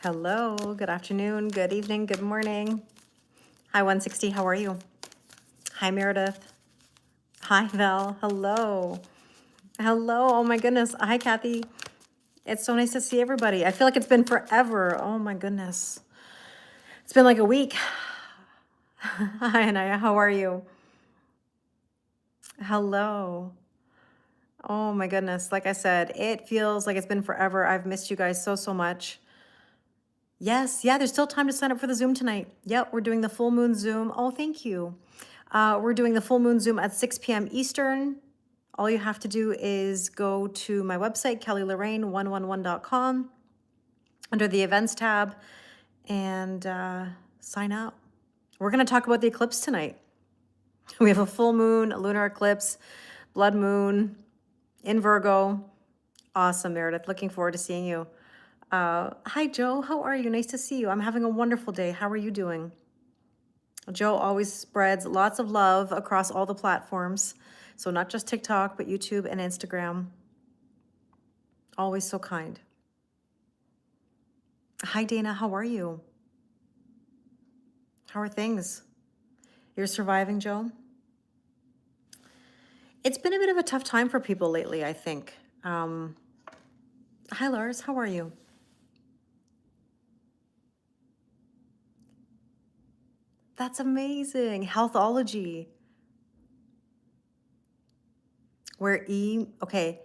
Hello, good afternoon, good evening, good morning. Hi, 160, how are you? Hi, Meredith. Hi, Val. Hello. Hello. Oh, my goodness. Hi, Kathy. It's so nice to see everybody. I feel like it's been forever. Oh, my goodness. It's been like a week. Hi, Anaya. How are you? Hello. Oh, my goodness. Like I said, it feels like it's been forever. I've missed you guys so much. Yes, yeah, there's still time to sign up for the Zoom tonight. Yep, we're doing the full moon Zoom. Oh, thank you. We're doing the full moon Zoom at 6 p.m. Eastern. All you have to do is go to my website, kellylorraine111.com, under the events tab, and sign up. We're going to talk about the eclipse tonight. We have a full moon, a lunar eclipse, blood moon in Virgo. Awesome, Meredith. Looking forward to seeing you. Hi, Joe. How are you? Nice to see you. I'm having a wonderful day. How are you doing? Joe always spreads lots of love across all the platforms. So not just TikTok, but YouTube and Instagram. Always so kind. Hi, Dana. How are you? How are things? You're surviving, Joe? It's been a bit of a tough time for people lately, I think. Hi, Lars. How are you? That's amazing. Healthology. Where okay.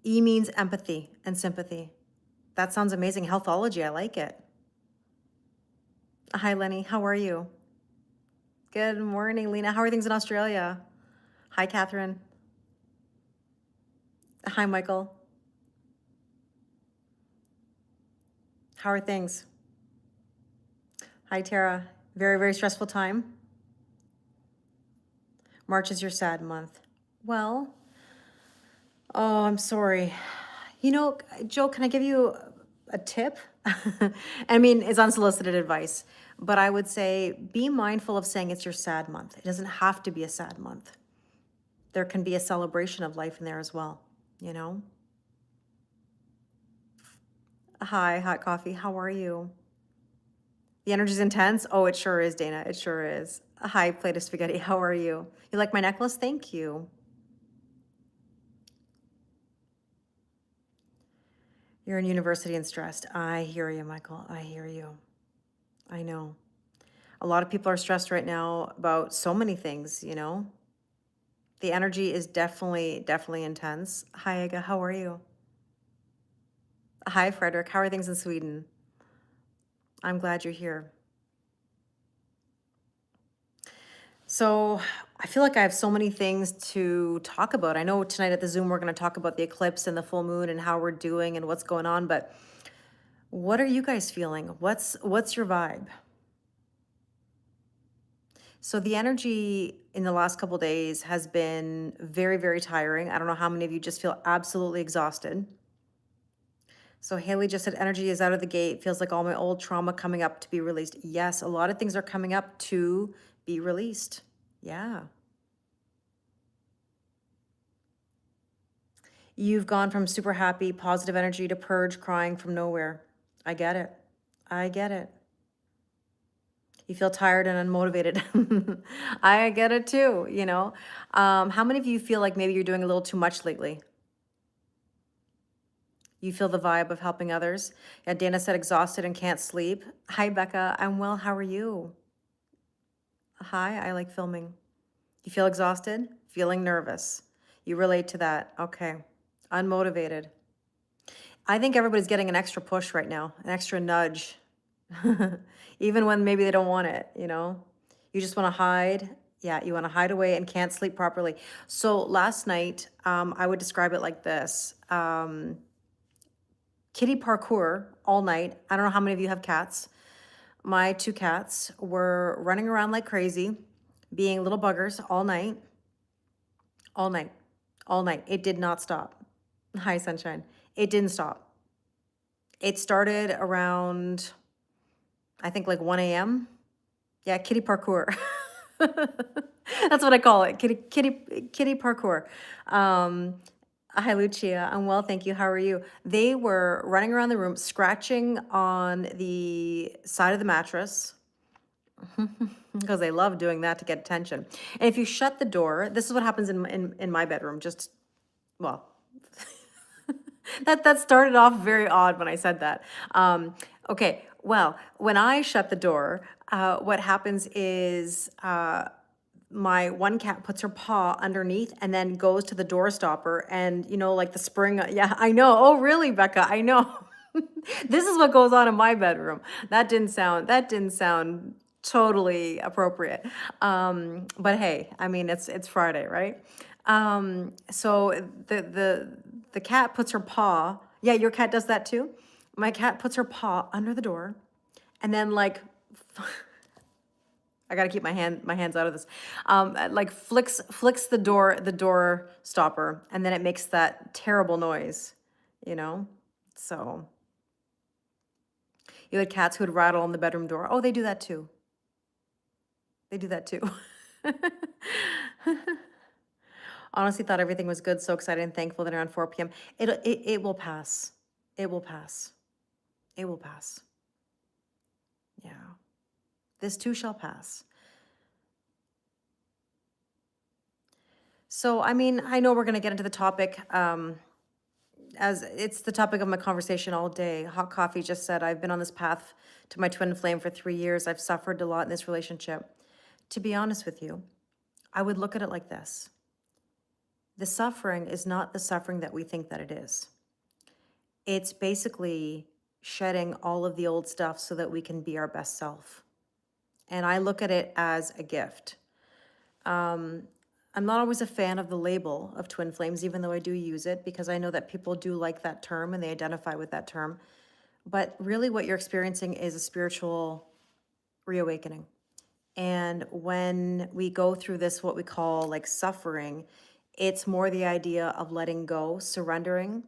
E means empathy and sympathy. That sounds amazing. Healthology. I like it. Hi, Lenny. How are you? Good morning, Lena. How are things in Australia? Hi, Catherine. Hi, Michael. How are things? Hi, Tara. Very stressful time. March is your sad month. Well, oh, I'm sorry. You know, Joe, can I give you a tip? I mean, it's unsolicited advice, but I would say be mindful of saying it's your sad month. It doesn't have to be a sad month. There can be a celebration of life in there as well, you know? Hi, hot coffee. How are you? The energy's intense. Oh, it sure is, Dana. It sure is. Hi, plate of spaghetti. How are you? You like my necklace? Thank you. You're in university and stressed. I hear you, Michael. I hear you. I know. A lot of people are stressed right now about so many things, you know? The energy is definitely intense. Hi, Aga. How are you? Hi, Frederick. How are things in Sweden? I'm glad you're here. So I feel like I have so many things to talk about. I know tonight at the Zoom, we're going to talk about the eclipse and the full moon and how we're doing and what's going on, but what are you guys feeling? What's your vibe? So the energy in the last couple days has been very tiring. I don't know how many of you just feel absolutely exhausted. So Haley just said energy is out of the gate. Feels like all my old trauma coming up to be released. Yes, a lot of things are coming up to be released. Yeah. You've gone from super happy, positive energy to purge, crying from nowhere. I get it. I get it. You feel tired and unmotivated. I get it too, you know. How many of you feel like maybe you're doing a little too much lately? You feel the vibe of helping others? Yeah, Dana said exhausted and can't sleep. Hi, Becca. I'm well. How are you? Hi, I like filming. You feel exhausted? Feeling nervous. You relate to that. Okay. Unmotivated. I think everybody's getting an extra push right now, an extra nudge. Even when maybe they don't want it, you know? You just want to hide. Yeah, you want to hide away and can't sleep properly. So last night, I would describe it like this. Kitty parkour all night. I don't know how many of you have cats. My two cats were running around like crazy, being little buggers all night, all night, all night. It did not stop. Hi, sunshine. It didn't stop. It started around, I think, like 1 a.m. Yeah, kitty parkour. That's what I call it. Kitty parkour. Hi, Lucia. I'm well, thank you. How are you? They were running around the room, scratching on the side of the mattress because they love doing that to get attention. And if you shut the door, this is what happens in my bedroom. Just well, that started off very odd when I said that. Okay, well, when I shut the door, what happens is my one cat puts her paw underneath and then goes to the door stopper and like the spring. Yeah, I know. Oh, really, Becca? I know. This is what goes on in my bedroom. That didn't sound totally appropriate. But hey, I mean it's Friday, right? So the cat puts her paw. Yeah, your cat does that too. My cat puts her paw under the door and then like I gotta keep my hands out of this. Like flicks the door stopper, and then it makes that terrible noise, you know? So you had cats who would rattle on the bedroom door. Oh, they do that too. They do that too. Honestly, thought everything was good, so excited and thankful that around 4 p.m. It will pass. It will pass. It will pass. Yeah. This too shall pass. So, I mean, I know we're going to get into the topic, as it's the topic of my conversation all day. Hot Coffee just said, I've been on this path to my twin flame for 3 years. I've suffered a lot in this relationship. To be honest with you, I would look at it like this. The suffering is not the suffering that we think that it is. It's basically shedding all of the old stuff so that we can be our best self. And I look at it as a gift. I'm not always a fan of the label of twin flames, even though I do use it, because I know that people do like that term and they identify with that term. But really, what you're experiencing is a spiritual reawakening. And when we go through this, what we call like suffering, it's more the idea of letting go, surrendering,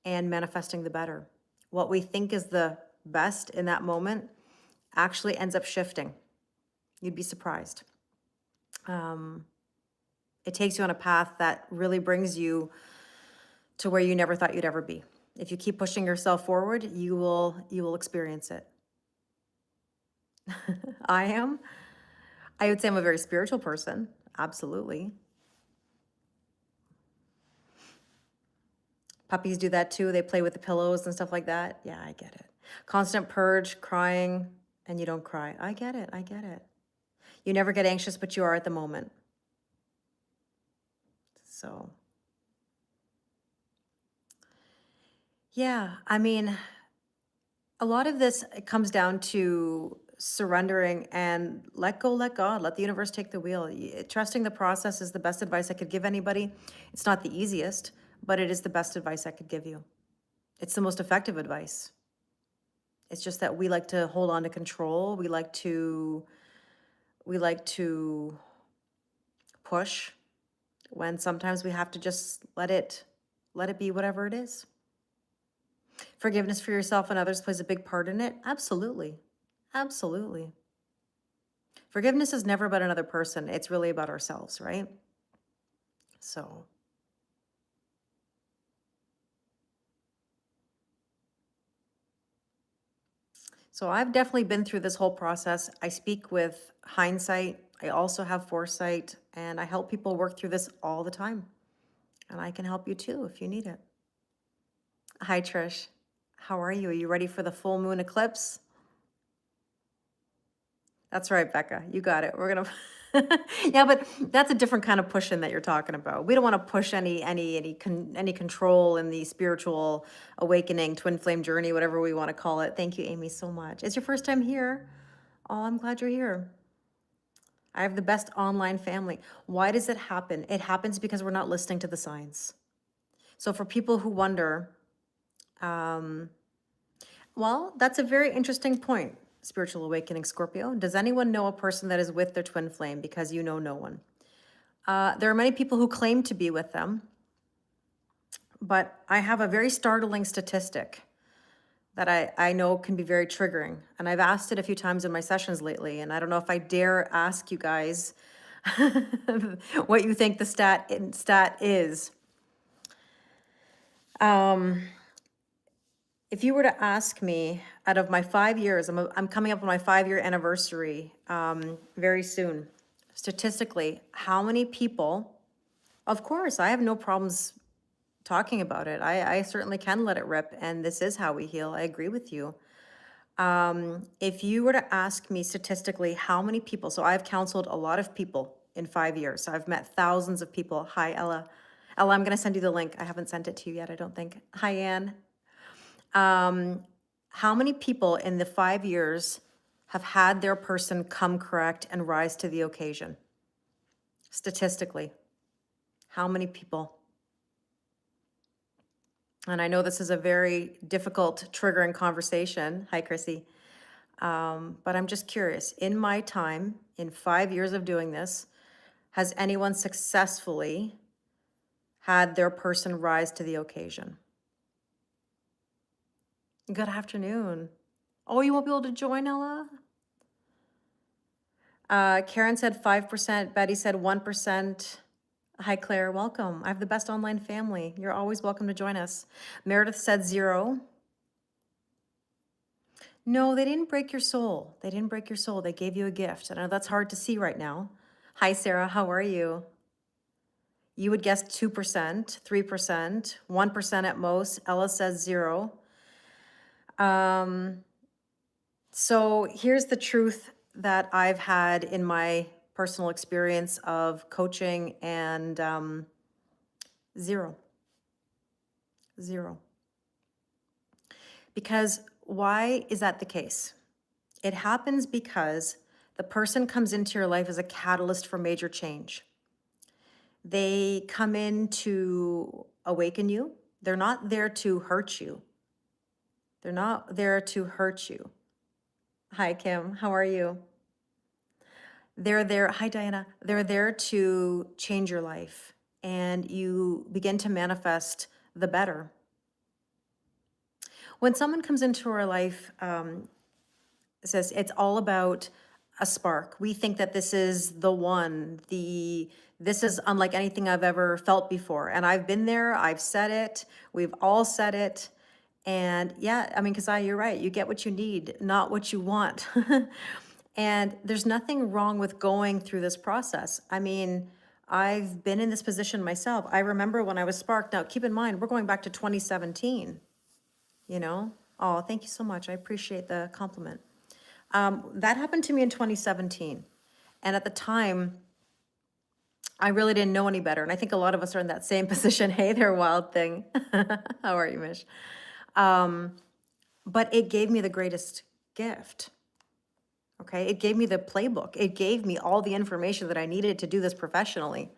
and manifesting the better. What we think is the best in that moment actually ends up shifting. You'd be surprised. It takes you on a path that really brings you to where you never thought you'd ever be. If you keep pushing yourself forward, you will experience it. I would say I'm a very spiritual person. Absolutely. Puppies do that too. They play with the pillows and stuff like that. Yeah, I get it. Constant purge, crying, and you don't cry. I get it. I get it. You never get anxious, but you are at the moment. So, yeah, I mean, a lot of this comes down to surrendering and let go, let God, let the universe take the wheel. Trusting the process is the best advice I could give anybody. It's not the easiest, but it is the best advice I could give you. It's the most effective advice. It's just that we like to hold on to control. We like to push when sometimes we have to just let it be whatever it is. Forgiveness for yourself and others plays a big part in it. Absolutely. Absolutely. Forgiveness is never about another person. It's really about ourselves, right? So, I've definitely been through this whole process. I speak with hindsight. I also have foresight, and I help people work through this all the time. And I can help you too if you need it. Hi, Trish. How are you? Are you ready for the full moon eclipse? That's right, Becca. You got it. We're gonna. Yeah, but that's a different kind of pushing that you're talking about. We don't want to push any control in the spiritual awakening, twin flame journey, whatever we want to call it. Thank you, Amy, so much. It's your first time here. Oh, I'm glad you're here. I have the best online family. Why does it happen? It happens because we're not listening to the signs. So for people who wonder, well, that's a very interesting point, spiritual awakening Scorpio. Does anyone know a person that is with their twin flame? Because you know no one. There are many people who claim to be with them, but I have a very startling statistic that I know can be very triggering. And I've asked it a few times in my sessions lately, and I don't know if I dare ask you guys what you think the stat is. Um, if you were to ask me, out of my 5 years, I'm coming up on my 5-year anniversary very soon. Statistically, how many people? Of course, I have no problems talking about it. I certainly can let it rip, and this is how we heal. I agree with you. If you were to ask me statistically how many people, so I've counseled a lot of people in 5 years. So I've met thousands of people. Hi, Ella. Ella, I'm going to send you the link. I haven't sent it to you yet, I don't think. Hi, Anne. How many people in the 5 years have had their person come correct and rise to the occasion? Statistically, how many people? And I know this is a very difficult, triggering conversation. Hi, Chrissy. But I'm just curious, in my time, in 5 years of doing this, has anyone successfully had their person rise to the occasion? Good afternoon. Oh, you won't be able to join, Ella? Karen said 5%. Betty said 1%. Hi, Claire. Welcome. I have the best online family. You're always welcome to join us. Meredith said 0. No, they didn't break your soul. They didn't break your soul. They gave you a gift. I know that's hard to see right now. Hi, Sarah. How are you? You would guess 2%, 3%, 1% at most. Ella says 0. So here's the truth that I've had in my personal experience of coaching, and 0. 0. Because why is that the case? It happens because the person comes into your life as a catalyst for major change. They come in to awaken you. They're not there to hurt you. They're not there to hurt you. Hi, Kim. How are you? They're there. Hi, Diana. They're there to change your life, and you begin to manifest the better. When someone comes into our life, says it's all about a spark. We think that this is the one, this is unlike anything I've ever felt before. And I've been there, I've said it, we've all said it. And yeah, I mean, you're right, you get what you need, not what you want. And there's nothing wrong with going through this process. I mean, I've been in this position myself. I remember when I was sparked. Now, keep in mind, we're going back to 2017, you know? Oh, thank you so much. I appreciate the compliment. That happened to me in 2017. And at the time, I really didn't know any better. And I think a lot of us are in that same position. Hey there, Wild Thing. How are you, Mish? But it gave me the greatest gift. Okay, it gave me the playbook. It gave me all the information that I needed to do this professionally.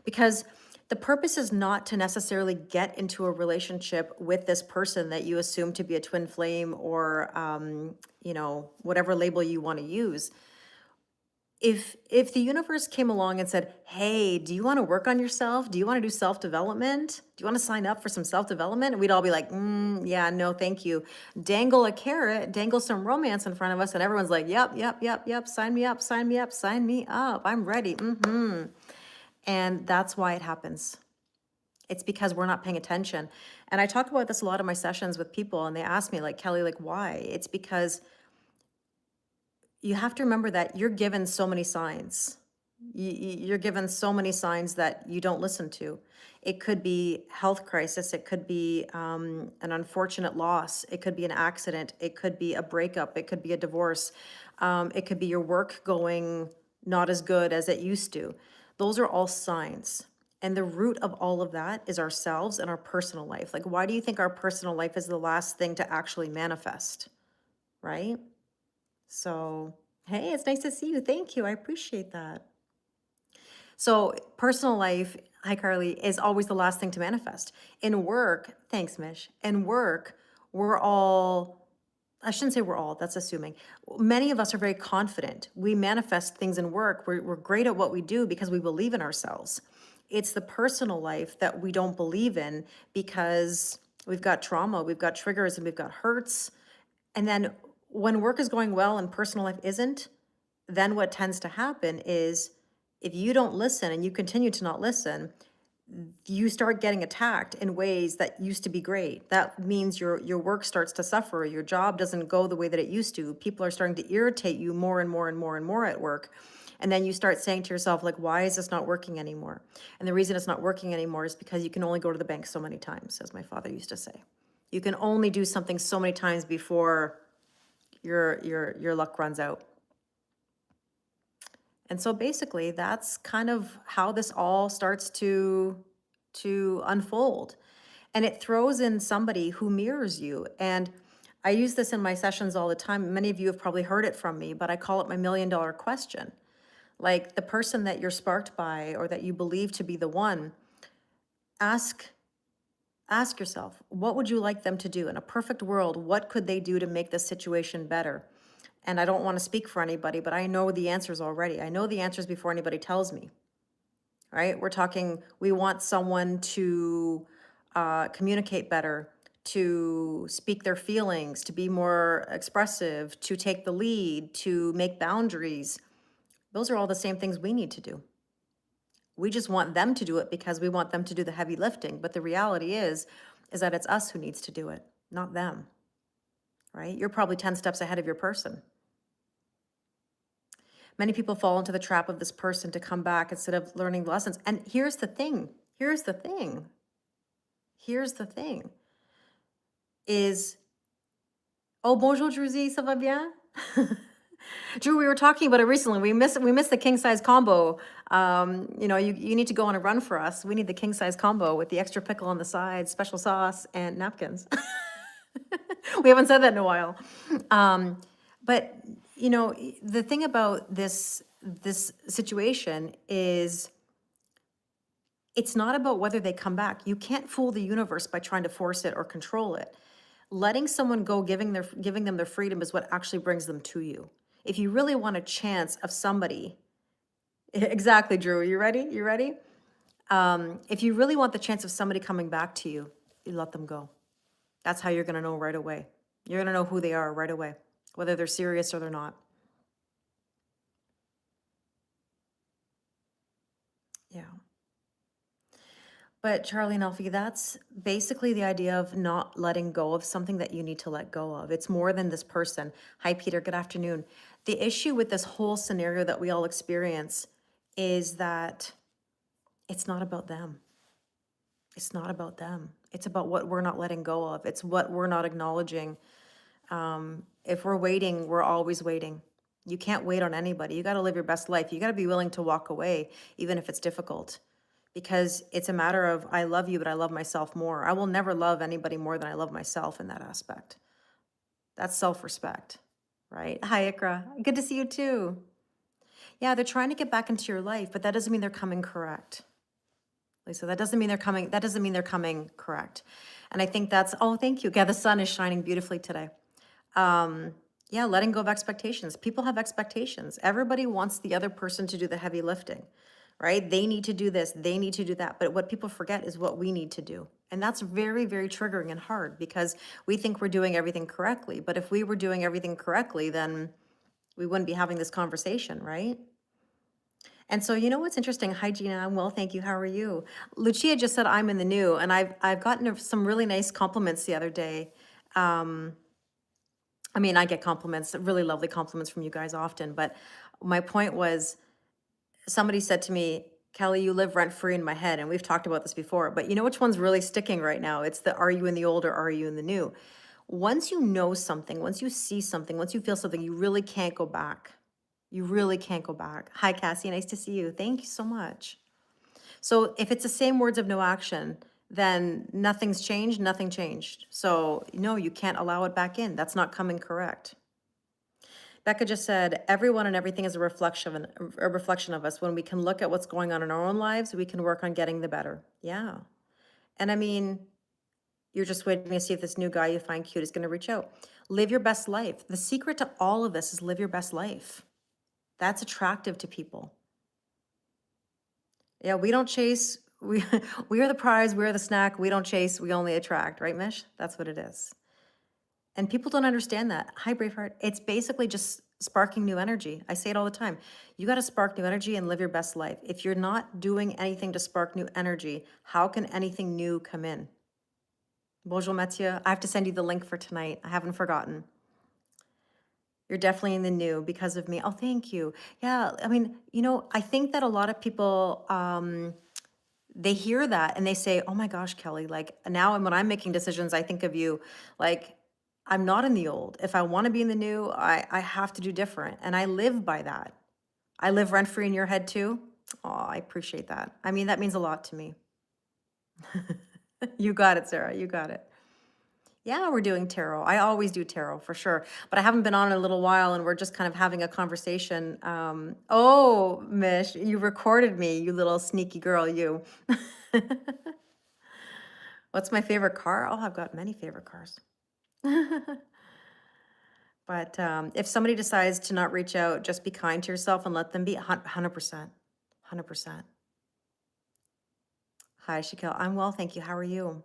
Because the purpose is not to necessarily get into a relationship with this person that you assume to be a twin flame, or, whatever label you want to use. If the universe came along and said, hey, do you want to work on yourself? Do you want to do self-development? Do you want to sign up for some self-development? We'd all be like, yeah, no, thank you. Dangle a carrot, dangle some romance in front of us, and everyone's like, yep, sign me up, sign me up, sign me up. I'm ready. And that's why it happens. It's because we're not paying attention. And I talk about this a lot in my sessions with people, and they ask me, like, Kelly, like, why? It's because you have to remember that you're given so many signs. You're given so many signs that you don't listen to. It could be health crisis. It could be an unfortunate loss. It could be an accident. It could be a breakup. It could be a divorce. It could be your work going not as good as it used to. Those are all signs. And the root of all of that is ourselves and our personal life. Like, why do you think our personal life is the last thing to actually manifest? Right? So, hey, it's nice to see you. Thank you. I appreciate that. So, personal life, hi Carly, is always the last thing to manifest. In work, thanks, Mish. In work, we're all, I shouldn't say we're all, that's assuming. Many of us are very confident. We manifest things in work. We're great at what we do because we believe in ourselves. It's the personal life that we don't believe in because we've got trauma, we've got triggers, and we've got hurts. And then when work is going well and personal life isn't, then what tends to happen is if you don't listen and you continue to not listen, you start getting attacked in ways that used to be great. That means your work starts to suffer. Your job doesn't go the way that it used to. People are starting to irritate you more and more and more and more at work. And then you start saying to yourself, like, why is this not working anymore? And the reason it's not working anymore is because you can only go to the bank so many times, as my father used to say. You can only do something so many times before your luck runs out. And so basically that's kind of how this all starts to unfold. And it throws in somebody who mirrors you. And I use this in my sessions all the time. Many of you have probably heard it from me, but I call it my $1,000,000 question. Like the person that you're sparked by or that you believe to be the one, ask ask yourself, what would you like them to do in a perfect world? What could they do to make this situation better? And I don't want to speak for anybody, but I know the answers already. I know the answers before anybody tells me, right? We're talking, we want someone to communicate better, to speak their feelings, to be more expressive, to take the lead, to make boundaries. Those are all the same things we need to do. We just want them to do it because we want them to do the heavy lifting. But the reality is that it's us who needs to do it, not them, right? You're probably 10 steps ahead of your person. Many people fall into the trap of this person to come back instead of learning lessons. And here's the thing, here's the thing, here's the thing is, oh, bonjour, Druzy, ça va bien? Drew, we were talking about it recently. We missed the king size combo. You need to go on a run for us. We need the king size combo with the extra pickle on the side, special sauce, and napkins. We haven't said that in a while. But the thing about this situation is it's not about whether they come back. You can't fool the universe by trying to force it or control it. Letting someone go, giving them their freedom is what actually brings them to you. If you really want a chance of somebody, exactly, Drew, you ready? You ready? If you really want the chance of somebody coming back to you, you let them go. That's how you're going to know right away. You're going to know who they are right away, whether they're serious or they're not. Yeah. But Charlie and Alfie, that's basically the idea of not letting go of something that you need to let go of. It's more than this person. Hi, Peter. Good afternoon. The issue with this whole scenario that we all experience is that it's not about them. It's not about them. It's about what we're not letting go of. It's what we're not acknowledging. If we're waiting, we're always waiting. You can't wait on anybody. You got to live your best life. You got to be willing to walk away, even if it's difficult. Because it's a matter of, I love you, but I love myself more. I will never love anybody more than I love myself in that aspect. That's self-respect, right? Hi, Ikra. Good to see you too. Yeah, they're trying to get back into your life, but that doesn't mean they're coming correct. Lisa, that doesn't mean they're coming correct. And I think that's, oh, thank you. Yeah, the sun is shining beautifully today. Yeah, letting go of expectations. People have expectations. Everybody wants the other person to do the heavy lifting, right? They need to do this, they need to do that. But what people forget is what we need to do. And that's very, very triggering and hard because we think we're doing everything correctly. But if we were doing everything correctly, then we wouldn't be having this conversation, right? And so, what's interesting? Hi, Gina. I'm well, thank you. How are you? Lucia just said I'm in the new, and I've gotten some really nice compliments the other day. I get compliments, really lovely compliments from you guys often, but my point was, somebody said to me, Kelly, you live rent free in my head. And we've talked about this before, but you know which one's really sticking right now? It's the, are you in the old or are you in the new? Once you know something, once you see something, once you feel something, you really can't go back. You really can't go back. Hi, Cassie, nice to see you. Thank you so much. So if it's the same words of no action, then nothing's changed, nothing changed. So no, you can't allow it back in. That's not coming correct. Becca just said, everyone and everything is a reflection of us. When we can look at what's going on in our own lives, we can work on getting the better. Yeah. And you're just waiting to see if this new guy you find cute is going to reach out. Live your best life. The secret to all of this is live your best life. That's attractive to people. Yeah, we don't chase. We are the prize. We are the snack. We don't chase. We only attract. Right, Mish? That's what it is. And people don't understand that. Hi, Braveheart. It's basically just Sparking new energy. I say it all the time. You got to spark new energy and live your best life. If you're not doing anything to spark new energy, how can anything new come in? Bonjour, Mathieu. I have to send you the link for tonight. I haven't forgotten. You're definitely in the new because of me. Oh, thank you. Yeah, I mean, I think that a lot of people they hear that and they say, "Oh my gosh, Kelly, like now and when I'm making decisions, I think of you. Like I'm not in the old. If I want to be in the new, I have to do different." And I live by that. I live rent free in your head too. Oh, I appreciate that. I mean, that means a lot to me. You got it, Sarah. You got it. Yeah, we're doing tarot. I always do tarot for sure, but I haven't been on in a little while and we're just kind of having a conversation. Oh, Mish, you recorded me, you little sneaky girl, you. What's my favorite car? Oh, I've got many favorite cars. But if somebody decides to not reach out, just be kind to yourself and let them be 100%. 100%. Hi, Shaquille. I'm well, thank you. How are you?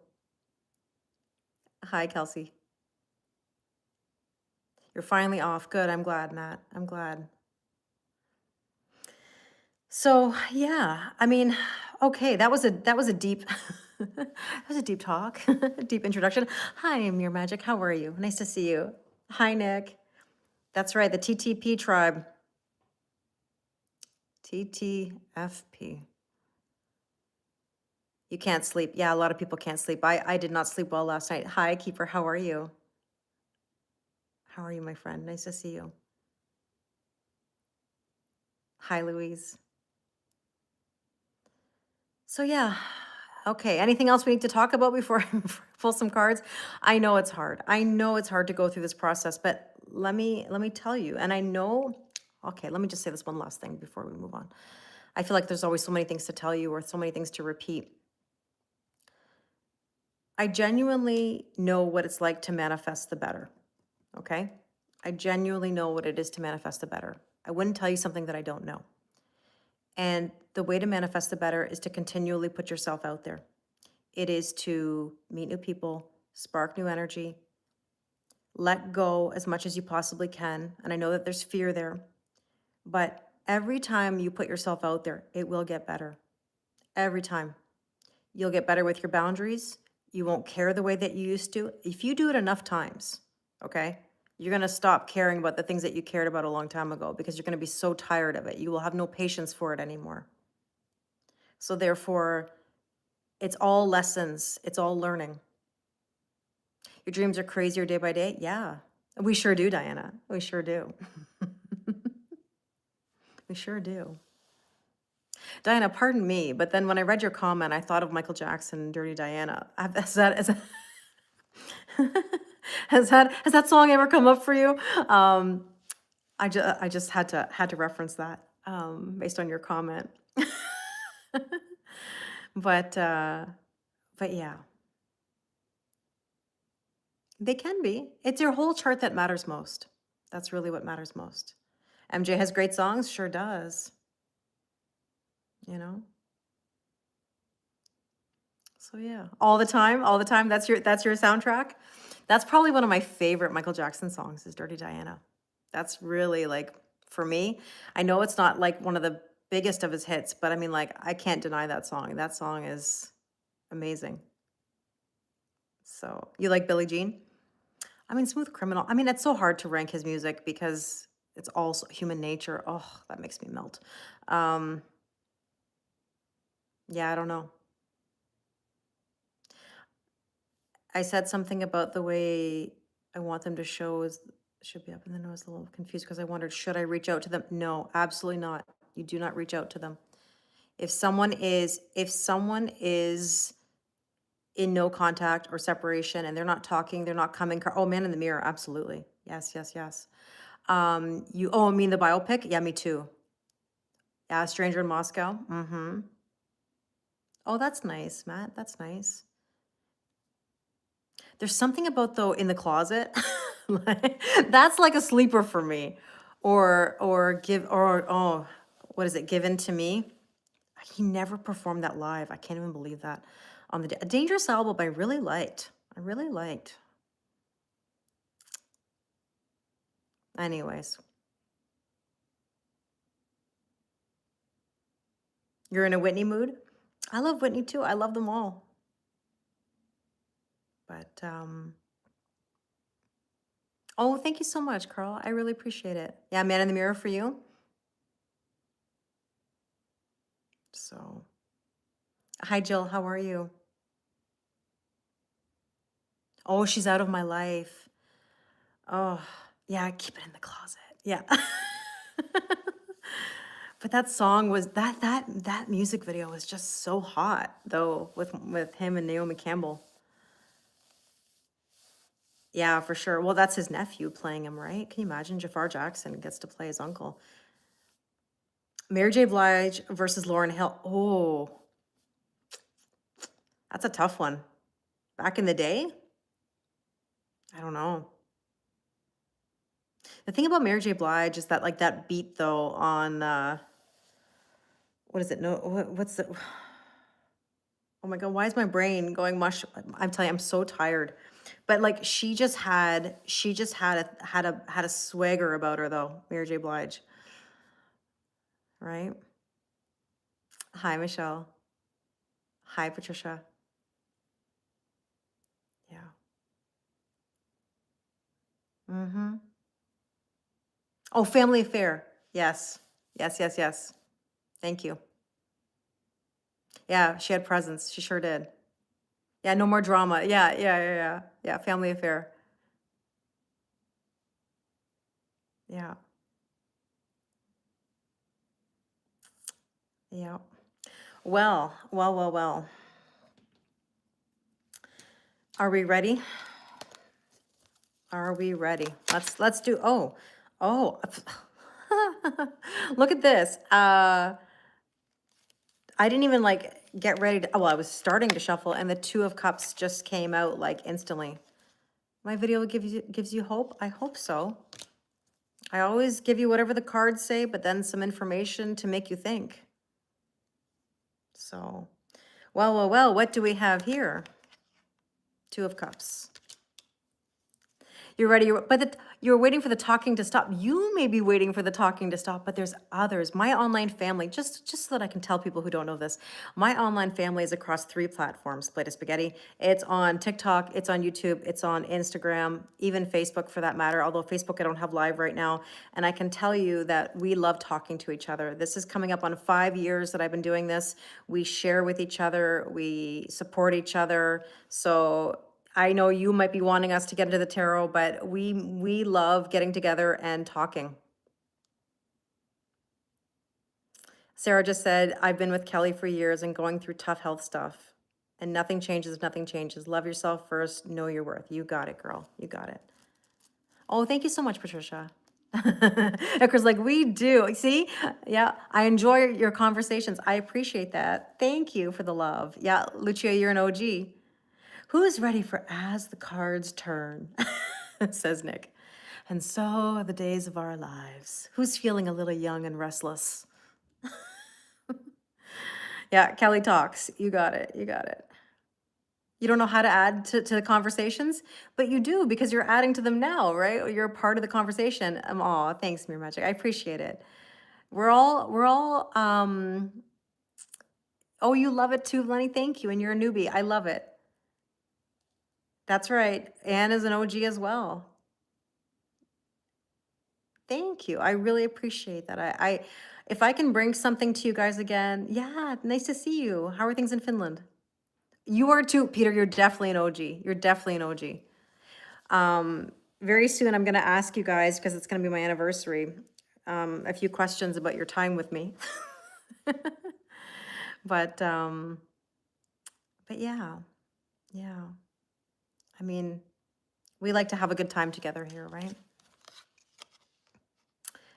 Hi, Kelsey. You're finally off. Good. I'm glad, Matt. I'm glad. So yeah, I mean, okay, that was a deep that was a deep talk, deep introduction. Hi, Mere Magic. How are you? Nice to see you. Hi, Nick. That's right, the TTP tribe. TTFP. You can't sleep. Yeah, a lot of people can't sleep. I did not sleep well last night. Hi, Keeper. How are you? How are you, my friend? Nice to see you. Hi, Louise. So yeah, okay. Anything else we need to talk about before I pull some cards? I know it's hard. I know it's hard to go through this process, but let me tell you. And I know, okay, let me just say this one last thing before we move on. I feel like there's always so many things to tell you or so many things to repeat. I genuinely know what it's like to manifest the better. Okay? I genuinely know what it is to manifest the better. I wouldn't tell you something that I don't know. And the way to manifest the better is to continually put yourself out there. It is to meet new people, spark new energy, let go as much as you possibly can. And I know that there's fear there, but every time you put yourself out there, it will get better. Every time. You'll get better with your boundaries. You won't care the way that you used to. If you do it enough times, okay, you're going to stop caring about the things that you cared about a long time ago because you're going to be so tired of it. You will have no patience for it anymore. So therefore, it's all lessons. It's all learning. Your dreams are crazier day by day? Yeah. We sure do, Diana. We sure do. We sure do. Diana, pardon me, but then when I read your comment, I thought of Michael Jackson and Dirty Diana. Has that song ever come up for you? I just had to reference that based on your comment. But yeah, they can be. It's your whole chart that matters most. That's really what matters most. MJ has great songs, sure does. You know? So yeah, all the time, all the time. That's your soundtrack. That's probably one of my favorite Michael Jackson songs is Dirty Diana. That's really like for me. I know it's not like one of the biggest of his hits, but I mean like I can't deny that song. That song is amazing. So, you like Billie Jean? I mean Smooth Criminal. I mean it's so hard to rank his music because it's all human nature. Oh, that makes me melt. Um yeah, I don't know. I said something about the way I want them to show is should be up, and then I was a little confused because I wondered, should I reach out to them? No, absolutely not. You do not reach out to them. If someone is in no contact or separation and they're not talking, they're not coming, oh, Man in the Mirror, absolutely. Yes, yes, yes. I mean the biopic? Yeah, me too. Yeah, Stranger in Moscow. Mm-hmm. Oh, that's nice, Matt. That's nice. There's something about though in the closet. That's like a sleeper for me. What is it? Given to Me. He never performed that live. I can't even believe that. On the Dangerous album, I really liked. I really liked. Anyways, You're in a Whitney mood? I love Whitney too. I love them all. But oh, thank you so much, Carl. I really appreciate it. Yeah, Man in the Mirror for you. So, hi Jill, how are you? Oh, she's out of my life. Oh, yeah, keep it in the closet. Yeah. But that song was that music video was just so hot though with him and Naomi Campbell. Yeah, for sure. Well, that's his nephew playing him, right? Can you imagine Jafar Jackson gets to play his uncle? Mary J. Blige versus Lauryn Hill. Oh, that's a tough one. Back in the day? I don't know. The thing about Mary J. Blige is that like that beat though on what is it? No, what's the oh my God, why is my brain going mush? I'm telling you, I'm so tired. But like she just had a swagger about her though, Mary J. Blige, right? Hi, Michelle. Hi, Patricia. Yeah. Mm-hmm. Oh, Family Affair. Yes. Yes, yes, yes. Thank you. Yeah, she had presence. She sure did. Yeah, no more drama. Yeah, yeah, yeah, yeah. Yeah, Family Affair. Yeah. Yeah. Well, well, well, well. Are we ready? Are we ready? Let's do oh. Look at this. I didn't even like get ready to, well, I was starting to shuffle and the Two of Cups just came out like instantly. My video gives you hope? I hope so. I always give you whatever the cards say, but then some information to make you think. So, well, well, well, what do we have here? Two of Cups. You're ready, you're waiting for the talking to stop. You may be waiting for the talking to stop, but there's others. My online family, just so that I can tell people who don't know this, my online family is across 3 platforms, Plate of Spaghetti. It's on TikTok, it's on YouTube, it's on Instagram, even Facebook for that matter, although Facebook I don't have live right now. And I can tell you that we love talking to each other. This is coming up on 5 years that I've been doing this. We share with each other, we support each other. So I know you might be wanting us to get into the tarot, but we love getting together and talking. Sarah just said, I've been with Kelly for years and going through tough health stuff. And nothing changes, nothing changes. Love yourself first, know your worth. You got it, girl. You got it. Oh, thank you so much, Patricia. Because like we do. See? Yeah, I enjoy your conversations. I appreciate that. Thank you for the love. Yeah, Lucia, you're an OG. Who is ready for As the Cards Turn? Says Nick. And so are the days of our lives. Who's feeling a little young and restless? Yeah, Kelly talks. You got it. You got it. You don't know how to add to the conversations, but you do because you're adding to them now, right? You're a part of the conversation. Aw, thanks, Mirror Magic. I appreciate it. We're all, oh, you love it too, Lenny. Thank you. And you're a newbie. I love it. That's right. Anne is an OG as well. Thank you. I really appreciate that. If I can bring something to you guys again, yeah, nice to see you. How are things in Finland? You are too, Peter. You're definitely an OG. You're definitely an OG. Very soon, I'm going to ask you guys because it's going to be my anniversary. A few questions about your time with me. But yeah, yeah. I mean, we like to have a good time together here, right?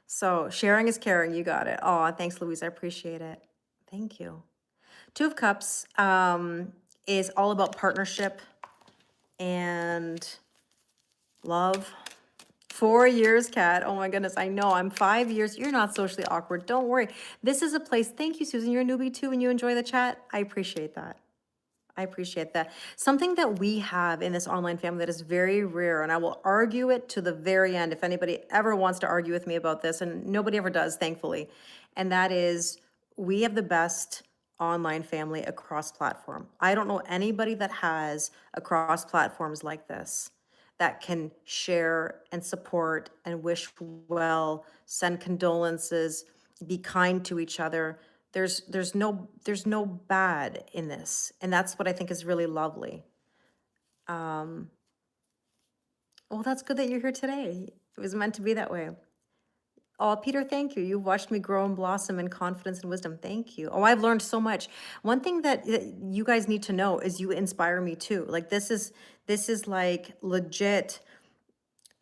So sharing is caring. You got it. Oh, thanks, Louise. I appreciate it. Thank you. Two of Cups is all about partnership and love. 4 years, Kat. Oh my goodness, I know. I'm 5 years. You're not socially awkward. Don't worry. This is a place. Thank you, Susan. You're a newbie too, and you enjoy the chat. I appreciate that. I appreciate that. Something that we have in this online family that is very rare, and I will argue it to the very end if anybody ever wants to argue with me about this, and nobody ever does, thankfully, and that is we have the best online family across platform. I don't know anybody that has across platforms like this that can share and support and wish well, send condolences, be kind to each other. There's no bad in this. And that's what I think is really lovely. Um, well, that's good that you're here today. It was meant to be that way. Oh, Peter, thank you. You've watched me grow and blossom in confidence and wisdom. Thank you. Oh, I've learned so much. One thing that you guys need to know is you inspire me too. Like this is like legit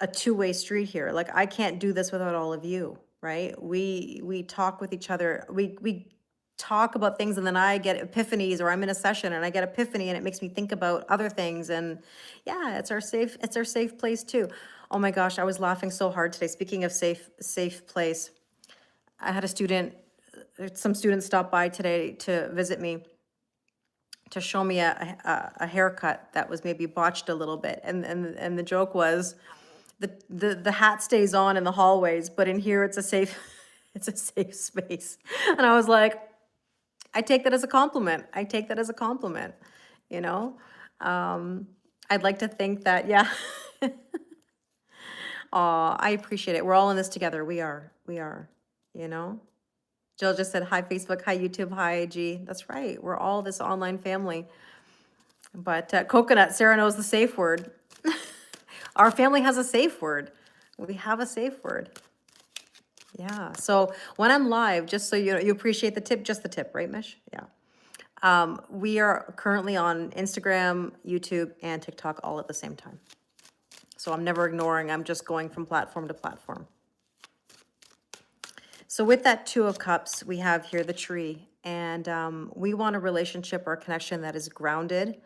a two-way street here. Like I can't do this without all of you, right? We talk with each other. We talk about things and then I get epiphanies, or I'm in a session and I get epiphany and it makes me think about other things. And yeah, it's our safe place too. Oh my gosh, I was laughing so hard today. Speaking of safe place, I had some students stop by today to visit me to show me a haircut that was maybe botched a little bit. And the joke was the hat stays on in the hallways, but in here it's a safe it's a safe space. And I was like, I take that as a compliment. I take that as a compliment, you know? I'd like to think that, yeah. Aw, I appreciate it. We're all in this together. We are, you know? Jill just said, hi, Facebook, hi, YouTube, hi, IG. That's right. We're all this online family. But coconut, Sarah knows the safe word. Our family has a safe word. We have a safe word. Yeah. So when I'm live, just so you know, you appreciate the tip, just the tip, right, Mish? Yeah. We are currently on Instagram, YouTube, and TikTok all at the same time. So I'm never ignoring, I'm just going from platform to platform. So with that Two of Cups, we have here the tree. And we want a relationship or a connection that is grounded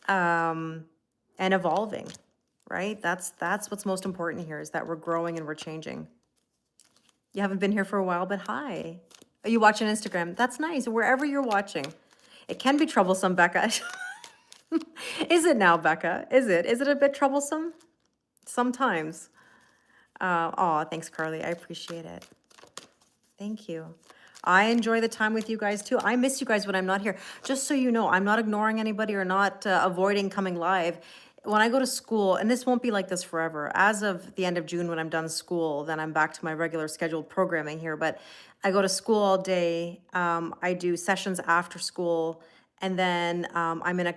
and evolving, right? That's what's most important here, is that we're growing and we're changing. You haven't been here for a while, but hi. Are you watching Instagram? That's nice. Wherever you're watching. It can be troublesome, Becca. Is it now, Becca? Is it? Is it a bit troublesome? Sometimes. Aw, thanks, Carly. I appreciate it. Thank you. I enjoy the time with you guys too. I miss you guys when I'm not here. Just so you know, I'm not ignoring anybody or not avoiding coming live. When I go to school, and this won't be like this forever, as of the end of June when I'm done school, then I'm back to my regular scheduled programming here. But I go to school all day. I do sessions after school, and then I'm in a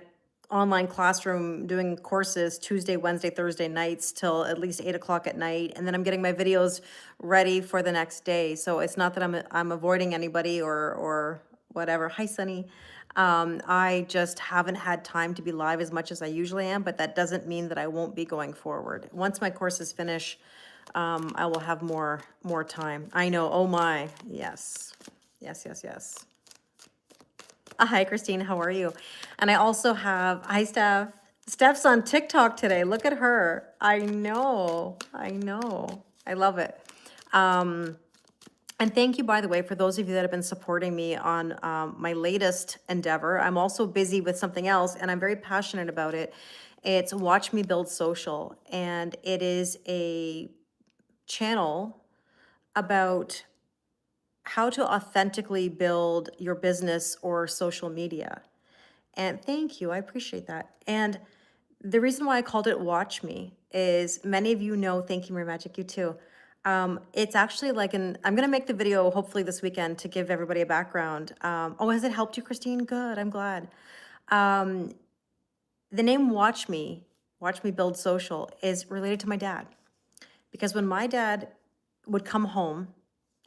online classroom doing courses Tuesday, Wednesday, Thursday nights till at least 8 o'clock at night. And then I'm getting my videos ready for the next day. So it's not that I'm avoiding anybody or whatever. Hi, Sunny. I just haven't had time to be live as much as I usually am, but that doesn't mean that I won't be going forward. Once my courses finish, I will have more time. I know. Oh my. Yes. Yes, yes, yes. Hi, Christine. How are you? And I also have, hi, Steph. Steph's on TikTok today. Look at her. I know. I know. I love it. And thank you, by the way, for those of you that have been supporting me on my latest endeavor. I'm also busy with something else, and I'm very passionate about it. It's Watch Me Build Social, and it is a channel about how to authentically build your business or social media. And thank you, I appreciate that. And the reason why I called it Watch Me is many of you know, thank you, Mary Magic, you too. It's actually like I'm gonna make the video hopefully this weekend to give everybody a background. Oh, has it helped you, Christine? Good, I'm glad. The name Watch Me Build Social is related to my dad. Because when my dad would come home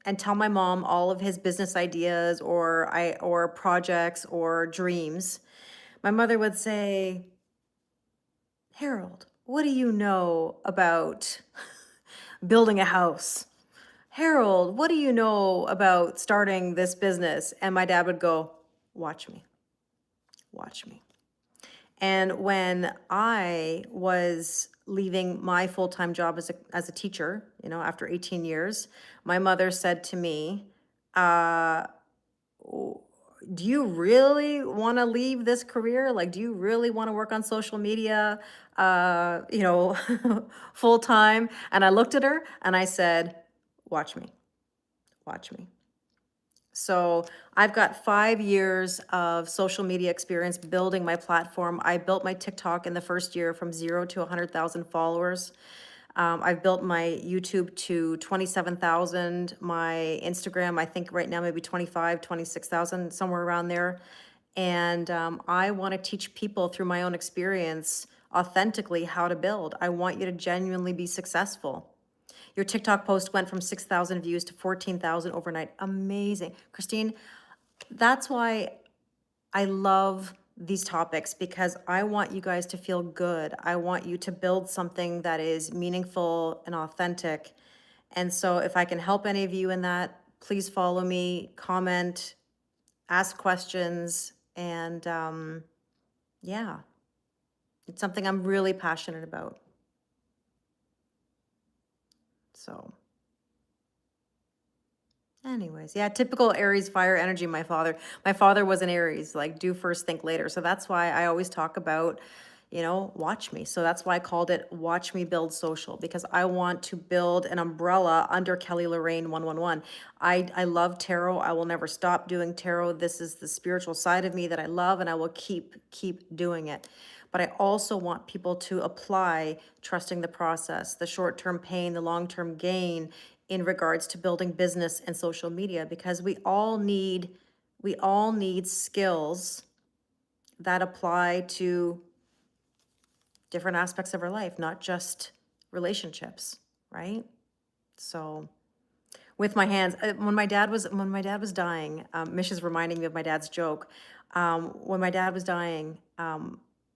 and tell my mom all of his business ideas or projects or dreams, my mother would say, Harold, what do you know about building a house? Harold, what do you know about starting this business? And my dad would go, watch me, watch me. And when I was leaving my full-time job as a teacher, you know, after 18 years, my mother said to me, do you really want to leave this career? Like, do you really want to work on social media, you know, full time? And I looked at her and I said, watch me, watch me. So I've got 5 years of social media experience building my platform. I built my TikTok in the first year from 0 to 100,000 followers. I've built my YouTube to 27,000. My Instagram, I think right now maybe 25, 26,000, somewhere around there. And I want to teach people through my own experience authentically how to build. I want you to genuinely be successful. Your TikTok post went from 6,000 views to 14,000 overnight. Amazing. Christine, that's why I love these topics, because I want you guys to feel good. I want you to build something that is meaningful and authentic. And so if I can help any of you in that, please follow me, comment, ask questions, and yeah, it's something I'm really passionate about. So anyways, yeah, typical Aries fire energy, my father. My father was an Aries, like do first, think later. So that's why I always talk about, watch me. So that's why I called it Watch Me Build Social, because I want to build an umbrella under Kelly Lorraine 111. I love tarot. I will never stop doing tarot. This is the spiritual side of me that I love, and I will keep doing it. But I also want people to apply trusting the process, the short-term pain, the long-term gain in regards to building business and social media, because we all need skills that apply to different aspects of our life, not just relationships, right? So with my hands, when my dad was dying, Mish is reminding me of my dad's joke. When my dad was dying,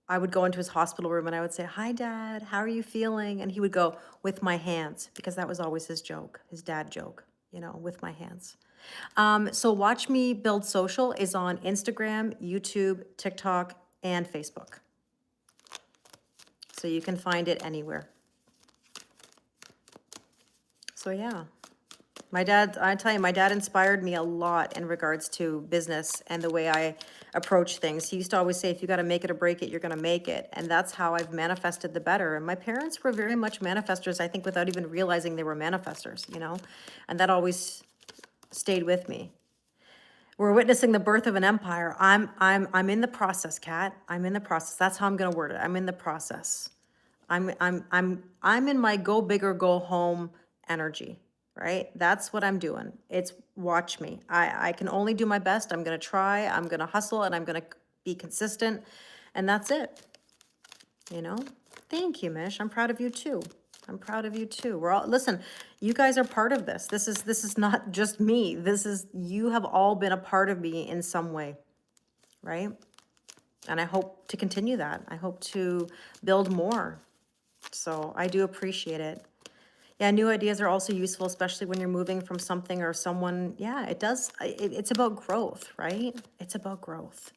I would go into his hospital room and I would say, "Hi, Dad, how are you feeling?" And he would go, "With my hands," because that was always his joke, his dad joke, with my hands. So Watch Me Build Social is on Instagram, YouTube, TikTok, and Facebook. So you can find it anywhere. So yeah. I tell you, my dad inspired me a lot in regards to business and the way I approach things. He used to always say, if you got to make it or break it, you're going to make it. And that's how I've manifested the better. And my parents were very much manifestors, I think, without even realizing they were manifestors, and that always stayed with me. We're witnessing the birth of an empire. I'm in the process, Kat. I'm in the process. That's how I'm going to word it. I'm in the process. I'm in my go big or go home energy, right? That's what I'm doing. It's watch me. I can only do my best. I'm gonna try, I'm gonna hustle, and I'm gonna be consistent, and that's it. Thank you, Mish. I'm proud of you too. I'm proud of you too. Listen, you guys are part of this. This is not just me. You have all been a part of me in some way, right? And I hope to continue that. I hope to build more. So I do appreciate it. Yeah, new ideas are also useful, especially when you're moving from something or someone. Yeah, it does. It's about growth, right? It's about growth.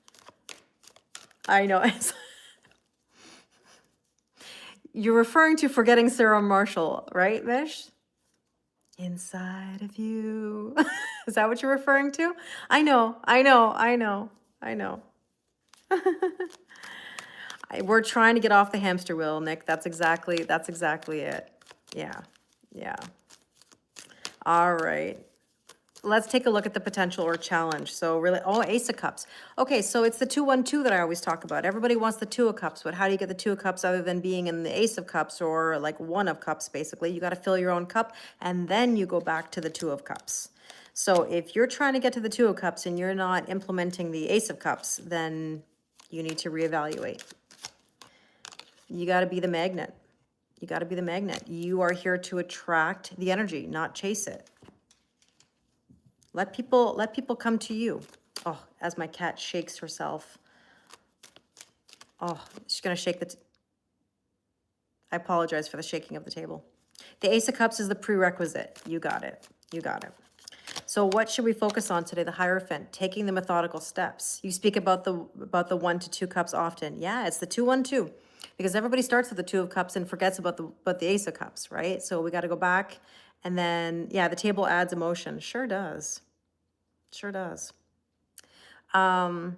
I know. You're referring to Forgetting Sarah Marshall, right, Mish? Inside of you. Is that what you're referring to? I know, I know, I know, I know. We're trying to get off the hamster wheel, Nick. That's exactly it. Yeah, yeah. All right. Let's take a look at the potential or challenge. So really, Ace of Cups. Okay, so it's the 2-1-2 that I always talk about. Everybody wants the 2 of Cups, but how do you get the 2 of Cups other than being in the Ace of Cups, or like 1 of Cups, basically? You got to fill your own cup, and then you go back to the 2 of Cups. So if you're trying to get to the 2 of Cups and you're not implementing the Ace of Cups, then you need to reevaluate. You got to be the magnet. You got to be the magnet. You are here to attract the energy, not chase it. Let people come to you. Oh, as my cat shakes herself. Oh, she's gonna shake I apologize for the shaking of the table. The Ace of Cups is the prerequisite. You got it. You got it. So what should we focus on today? The Hierophant, taking the methodical steps. You speak about the 1 to 2 cups often. Yeah, it's the 2-1-2, because everybody starts with the 2 of Cups and forgets about the Ace of Cups, right? So we got to go back, and then yeah, the table adds emotion. Sure does. Sure does. Yeah,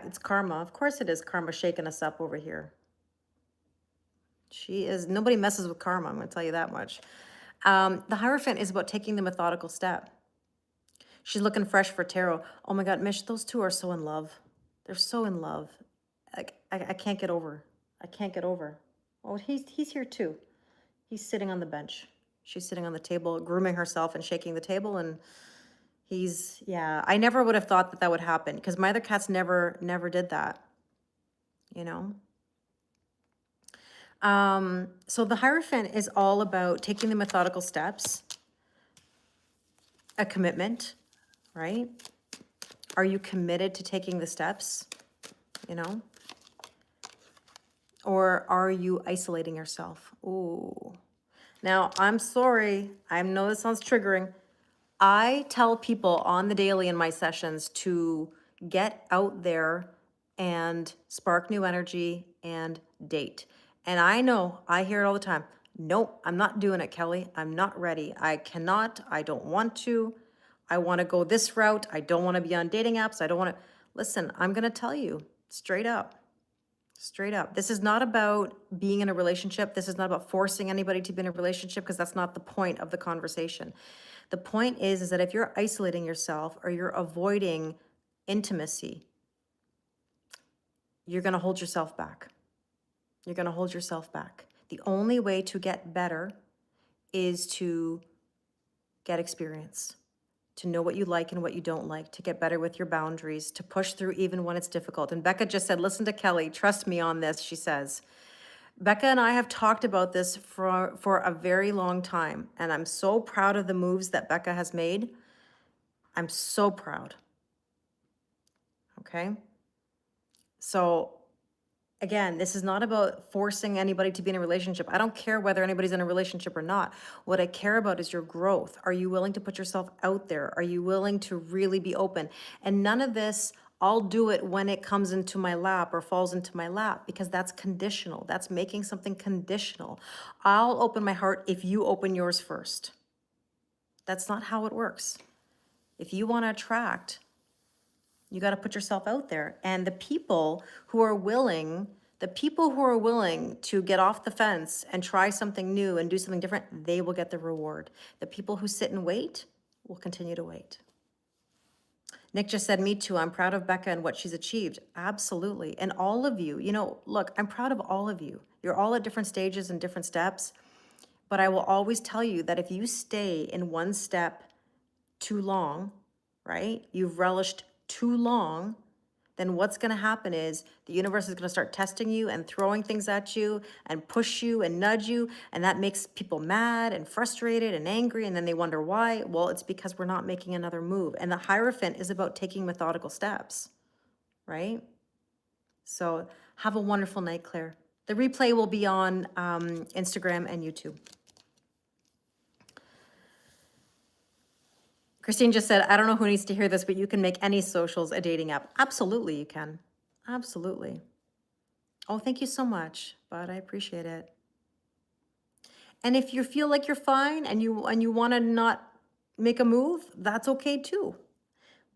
it's karma. Of course it is karma shaking us up over here. Nobody messes with karma, I'm going to tell you that much. The Hierophant is about taking the methodical step. She's looking fresh for tarot. Oh my God, Mish, those two are so in love. They're so in love. Like I can't get over. I can't get over. Oh, he's here too. He's sitting on the bench. She's sitting on the table, grooming herself and shaking the table. And yeah, I never would have thought that that would happen because my other cats never did that, you know? So the Hierophant is all about taking the methodical steps, a commitment, right? Are you committed to taking the steps, you know? Or are you isolating yourself? Ooh. Now, I'm sorry. I know this sounds triggering. I tell people on the daily in my sessions to get out there and spark new energy and date. And I know, I hear it all the time. Nope, I'm not doing it, Kelly. I'm not ready. I cannot. I don't want to. I want to go this route. I don't want to be on dating apps. I don't want to. Listen, I'm going to tell you straight up. Straight up. This is not about being in a relationship. This is not about forcing anybody to be in a relationship because that's not the point of the conversation. The point is that if you're isolating yourself or you're avoiding intimacy, you're going to hold yourself back. You're going to hold yourself back. The only way to get better is to get experience, to know what you like and what you don't like, to get better with your boundaries, to push through even when it's difficult. And Becca just said, listen to Kelly, trust me on this, she says. Becca and I have talked about this for a very long time, and I'm so proud of the moves that Becca has made. I'm so proud. Okay? So again, this is not about forcing anybody to be in a relationship. I don't care whether anybody's in a relationship or not. What I care about is your growth. Are you willing to put yourself out there? Are you willing to really be open? And none of this, I'll do it when it comes into my lap or falls into my lap, because that's conditional. That's making something conditional. I'll open my heart if you open yours first. That's not how it works. If you want to attract, you got to put yourself out there. And the people who are willing to get off the fence and try something new and do something different, they will get the reward. The people who sit and wait will continue to wait. Nick just said, me too. I'm proud of Becca and what she's achieved. Absolutely. And all of you, look, I'm proud of all of you. You're all at different stages and different steps. But I will always tell you that if you stay in one step too long, right? You've relished too long, then what's going to happen is the universe is going to start testing you and throwing things at you and push you and nudge you. And that makes people mad and frustrated and angry. And then they wonder why. Well, it's because we're not making another move. And the Hierophant is about taking methodical steps, right? So have a wonderful night, Claire. The replay will be on Instagram and YouTube. Christine just said, I don't know who needs to hear this, but you can make any socials a dating app. Absolutely, you can. Absolutely. Oh, thank you so much, bud. I appreciate it. And if you feel like you're fine and you want to not make a move, that's okay too.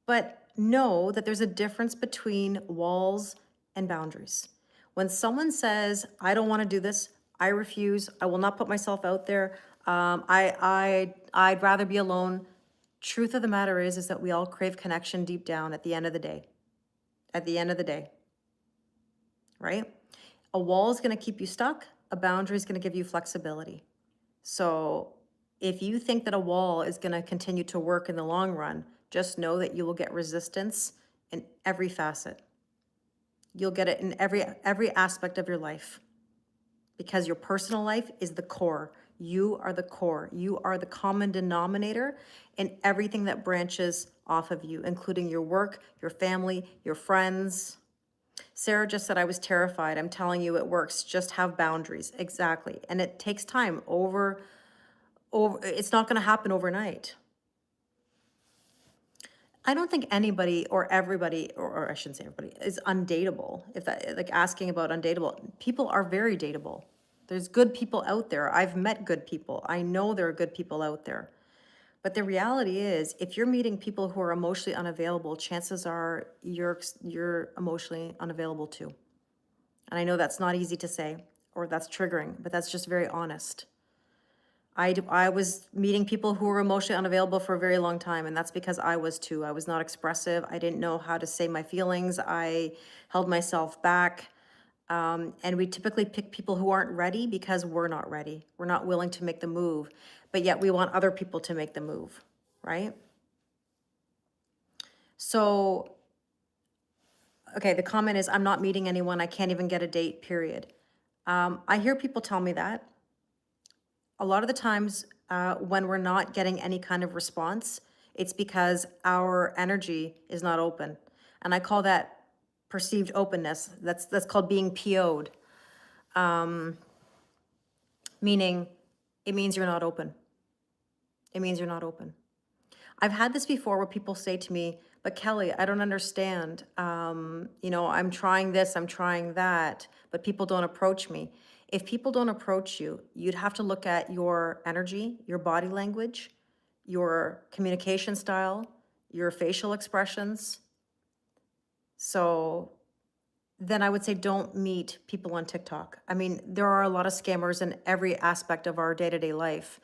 But know that there's a difference between walls and boundaries. When someone says, I don't want to do this, I refuse, I will not put myself out there, I'd rather be alone. Truth of the matter is that we all crave connection deep down at the end of the day. At the end of the day, right? A wall is going to keep you stuck. A boundary is going to give you flexibility. So if you think that a wall is going to continue to work in the long run, just know that you will get resistance in every facet. You'll get it in every aspect of your life, because your personal life is the core. You are the core. You are the common denominator in everything that branches off of you, including your work, your family, your friends. Sarah just said, I was terrified. I'm telling you, it works. Just have boundaries. Exactly. And it takes time. It's not going to happen overnight. I don't think anybody or everybody, or I shouldn't say everybody, is undateable. If that, like asking about undateable, people are very dateable. There's good people out there. I've met good people. I know there are good people out there. But the reality is, if you're meeting people who are emotionally unavailable, chances are you're emotionally unavailable too. And I know that's not easy to say, or that's triggering, but that's just very honest. I was meeting people who were emotionally unavailable for a very long time, and that's because I was too. I was not expressive. I didn't know how to say my feelings. I held myself back. And we typically pick people who aren't ready because we're not ready. We're not willing to make the move, but yet we want other people to make the move, right? So, okay, the comment is, I'm not meeting anyone. I can't even get a date, period. I hear people tell me that. A lot of the times when we're not getting any kind of response, it's because our energy is not open. And I call that perceived openness. That's called being PO'd, meaning it means you're not open. It means you're not open. I've had this before where people say to me, but Kelly, I don't understand. I'm trying this, I'm trying that, but people don't approach me. If people don't approach you, you'd have to look at your energy, your body language, your communication style, your facial expressions. So then I would say don't meet people on TikTok. I mean, there are a lot of scammers in every aspect of our day-to-day life.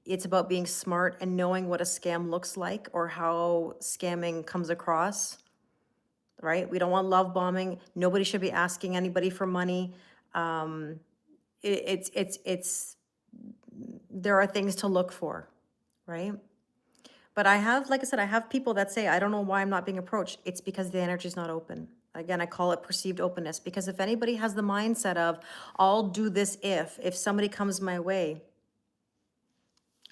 It's about being smart and knowing what a scam looks like or how scamming comes across, right? We don't want love bombing. Nobody should be asking anybody for money. It's there are things to look for, right? But I have, like I said, I have people that say, I don't know why I'm not being approached. It's because the energy is not open. Again, I call it perceived openness, because if anybody has the mindset of, I'll do this if somebody comes my way,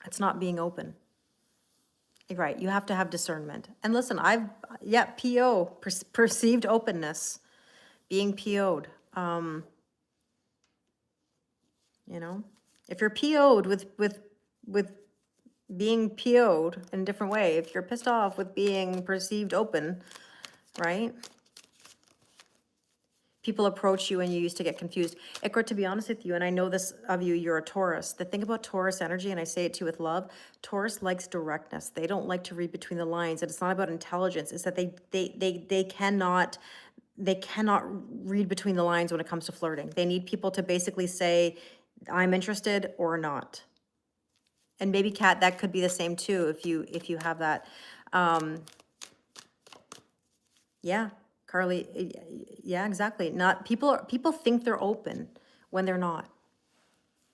it's not being open. Right, you have to have discernment. And listen, perceived openness, being PO'd. If you're PO'd with being PO'd in a different way, if you're pissed off with being perceived open, right? People approach you and you used to get confused. Ikra, to be honest with you, and I know this of you, you're a Taurus. The thing about Taurus energy, and I say it to you with love, Taurus likes directness. They don't like to read between the lines. And it's not about intelligence. It's that they cannot read between the lines when it comes to flirting. They need people to basically say, I'm interested or not. And maybe Kat, that could be the same too if you have that. Yeah, Carly, yeah, exactly. Not people think they're open when they're not.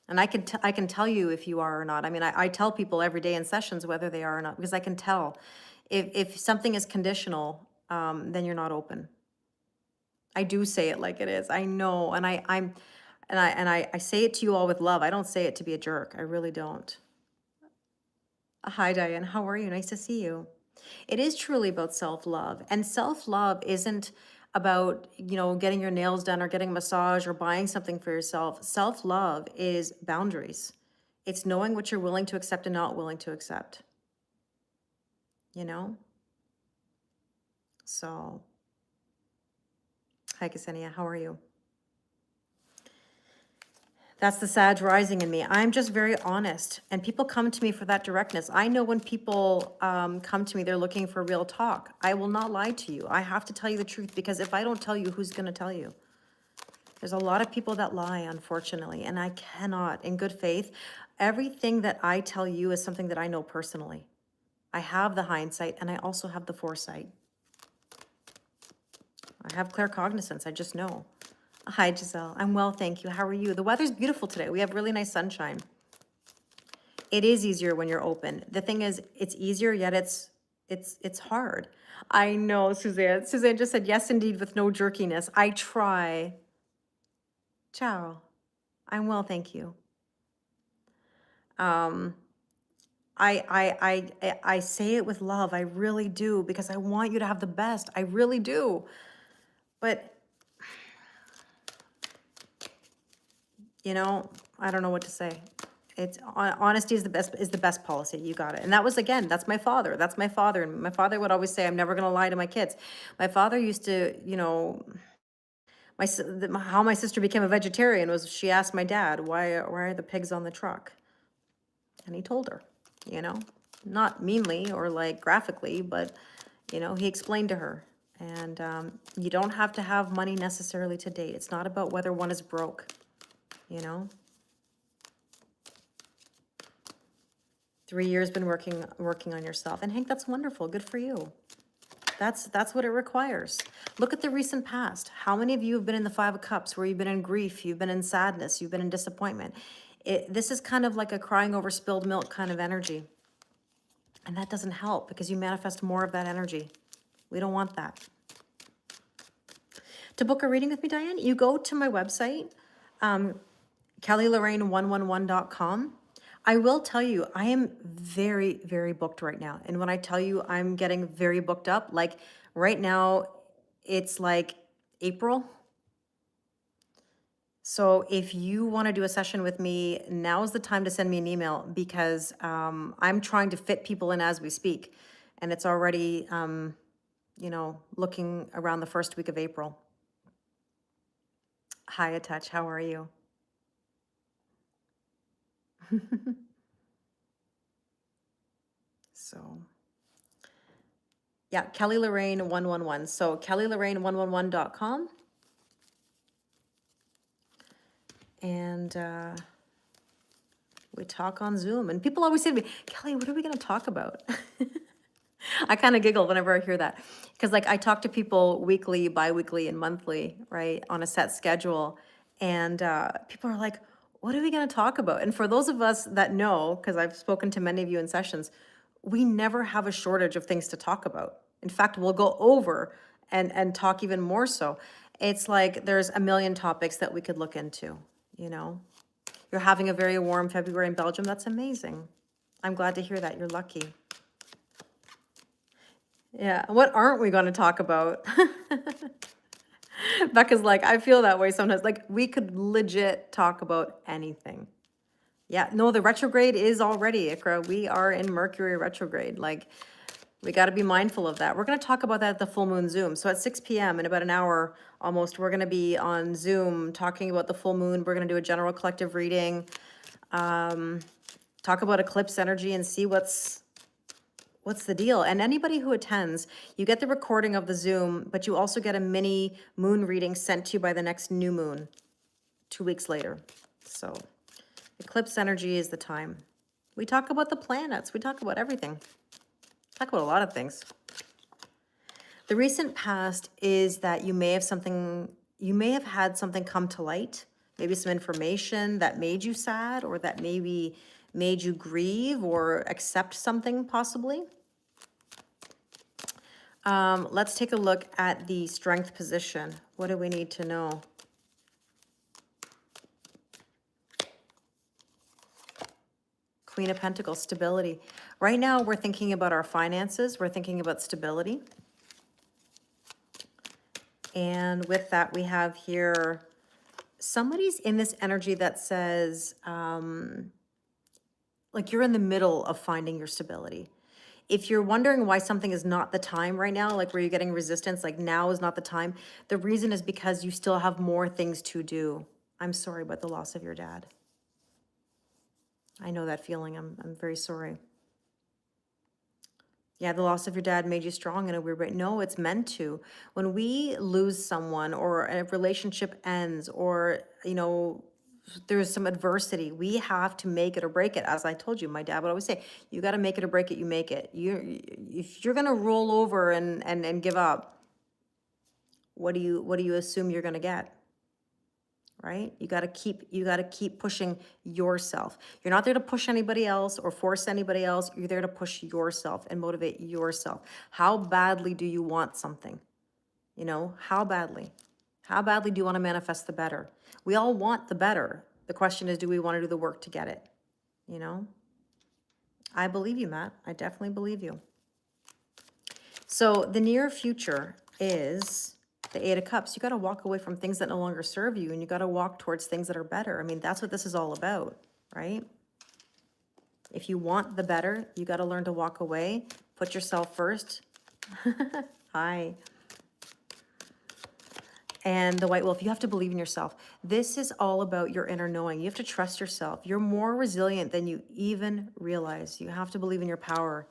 And I can tell you if you are or not. I mean, I tell people every day in sessions whether they are or not, because I can tell. If something is conditional, then you're not open. I do say it like it is. I know, and I say it to you all with love. I don't say it to be a jerk. I really don't. Hi, Diane. How are you? Nice to see you. It is truly about self-love, and self-love isn't about, getting your nails done or getting a massage or buying something for yourself. Self-love is boundaries. It's knowing what you're willing to accept and not willing to accept, you know? So, hi, Ksenia. How are you? That's the Sag rising in me. I'm just very honest, and people come to me for that directness. I know when people come to me, they're looking for real talk. I will not lie to you. I have to tell you the truth, because if I don't tell you, who's going to tell you? There's a lot of people that lie, unfortunately, and I cannot, in good faith. Everything that I tell you is something that I know personally. I have the hindsight, and I also have the foresight. I have claircognizance. I just know. Hi, Giselle. I'm well, thank you. How are you? The weather's beautiful today. We have really nice sunshine. It is easier when you're open. The thing is, it's easier, yet it's hard. I know, Suzanne. Suzanne just said, yes, indeed, with no jerkiness. I try. Ciao. I'm well, thank you. I say it with love. I really do, because I want you to have the best. I really do. But I don't know what to say. It's honesty is the best policy. You got it. And that was, again, that's my father. That's my father. And my father would always say, I'm never going to lie to my kids. My father used to, how my sister became a vegetarian was, she asked my dad, why are the pigs on the truck? And he told her, not meanly or like graphically, but, he explained to her. And you don't have to have money necessarily to date. It's not about whether one is broke, 3 years been working on yourself. And Hank, that's wonderful. Good for you. That's what it requires. Look at the recent past. How many of you have been in the Five of Cups where you've been in grief, you've been in sadness, you've been in disappointment? This is kind of like a crying over spilled milk kind of energy. And that doesn't help because you manifest more of that energy. We don't want that. To book a reading with me, Diane, you go to my website, KellyLorraine111.com. I will tell you, I am very, very booked right now. And when I tell you I'm getting very booked up, like right now, it's like April. So if you want to do a session with me, now is the time to send me an email because I'm trying to fit people in as we speak. And it's already, looking around the first week of April. Hi, Atouch, how are you? So, yeah, Kelly Lorraine 111. So KellyLorraine111.com. And we talk on Zoom. And people always say to me, Kelly, what are we going to talk about? I kind of giggle whenever I hear that. Because like I talk to people weekly, bi-weekly, and monthly, right, on a set schedule. And people are like, what are we going to talk about? And for those of us that know, because I've spoken to many of you in sessions, we never have a shortage of things to talk about. In fact, we'll go over and talk even more so. It's like there's a million topics that we could look into, you know. You're having a very warm February in Belgium. That's amazing. I'm glad to hear that. You're lucky. Yeah, what aren't we going to talk about? Becca's like, I feel that way sometimes. Like, we could legit talk about anything. Yeah, no, the retrograde is already, Ikra. We are in Mercury retrograde. Like, we got to be mindful of that. We're going to talk about that at the full moon Zoom. So at 6 p.m. in about an hour almost, we're going to be on Zoom talking about the full moon. We're going to do a general collective reading, talk about eclipse energy and see what's the deal. And anybody who attends, you get the recording of the Zoom, but you also get a mini moon reading sent to you by the next new moon 2 weeks later. So eclipse energy is the time. We talk about the planets. We talk about everything. Talk about a lot of things. The recent past is that you may have had something come to light, maybe some information that made you sad or that maybe made you grieve or accept something possibly. Let's take a look at the strength position. What do we need to know? Queen of Pentacles, stability. Right now, we're thinking about our finances. We're thinking about stability. And with that, we have here, somebody's in this energy that says, like you're in the middle of finding your stability. If you're wondering why something is not the time right now, like where you're getting resistance, like now is not the time, the reason is because you still have more things to do. I'm sorry about the loss of your dad. I know that feeling. I'm very sorry. Yeah, the loss of your dad made you strong in a weird way. No, it's meant to. When we lose someone or a relationship ends or, there's some adversity, we have to make it or break it. As I told you, my dad would always say, you got to make it or break it, you make it. If you're going to roll over and give up, what do you assume you're going to get? Right? You got to keep pushing yourself. You're not there to push anybody else or force anybody else. You're there to push yourself and motivate yourself. How badly do you want something? How badly? How badly do you want to manifest the better? We all want the better. The question is, do we want to do the work to get it? I believe you, Matt. I definitely believe you. So the near future is the Eight of Cups. You got to walk away from things that no longer serve you, and you got to walk towards things that are better. I mean, that's what this is all about, right? If you want the better, you got to learn to walk away, put yourself first. Hi. And the White Wolf, you have to believe in yourself. This is all about your inner knowing. You have to trust yourself. You're more resilient than you even realize. You have to believe in your power.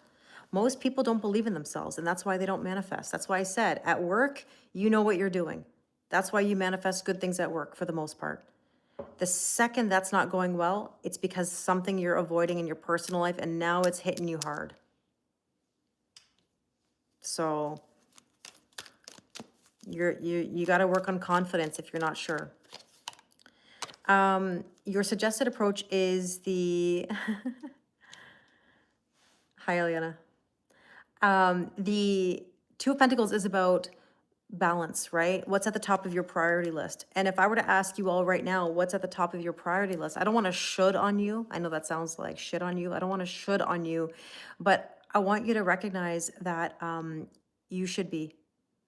Most people don't believe in themselves, and that's why they don't manifest. That's why I said, at work, you know what you're doing. That's why you manifest good things at work for the most part. The second that's not going well, it's because something you're avoiding in your personal life and now it's hitting you hard. So you got to work on confidence if you're not sure. Your suggested approach is the Hi, Eliana. The Two of Pentacles is about balance, right? What's at the top of your priority list? And if I were to ask you all right now, what's at the top of your priority list? I don't want to should on you. I know that sounds like shit on you. I don't want to should on you, but I want you to recognize that you should be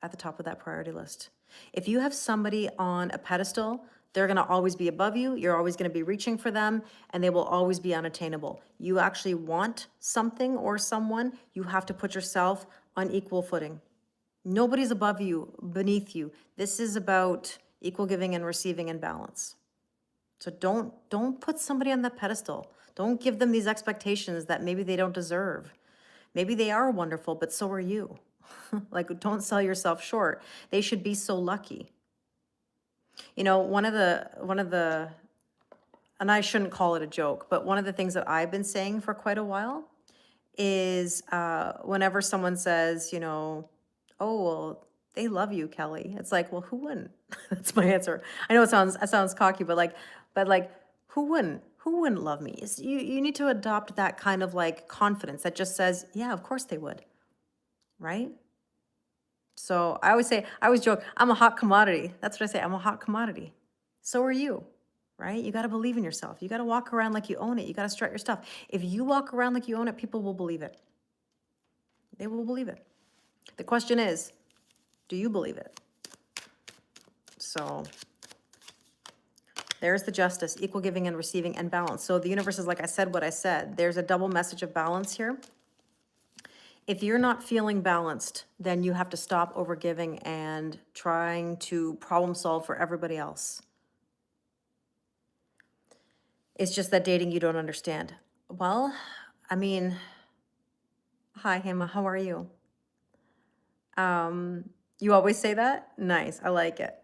at the top of that priority list. If you have somebody on a pedestal, they're going to always be above you. You're always going to be reaching for them, and they will always be unattainable. You actually want something or someone, you have to put yourself on equal footing. Nobody's above you, beneath you. This is about equal giving and receiving and balance. So don't put somebody on that pedestal. Don't give them these expectations that maybe they don't deserve. Maybe they are wonderful, but so are you. Like, don't sell yourself short. They should be so lucky. You know, one of the, and I shouldn't call it a joke, but one of the things that I've been saying for quite a while is whenever someone says, you know, oh, well, they love you, Kelly. It's like, well, who wouldn't? That's my answer. I know it sounds cocky, but like, who wouldn't? Who wouldn't love me? You need to adopt that kind of like confidence that just says, yeah, of course they would, right? So I always joke, I'm a hot commodity. That's what I say. I'm a hot commodity. So are you, right? You got to believe in yourself. You got to walk around like you own it. You got to strut your stuff. If you walk around like you own it, people will believe it. They will believe it. The question is, do you believe it? So there's the justice, equal giving and receiving and balance. So the universe is, like I said, what I said. There's a double message of balance here. If you're not feeling balanced, then you have to stop overgiving and trying to problem solve for everybody else. It's just that dating you don't understand. Well, I mean, hi, Hema, how are you? You always say that? Nice, I like it.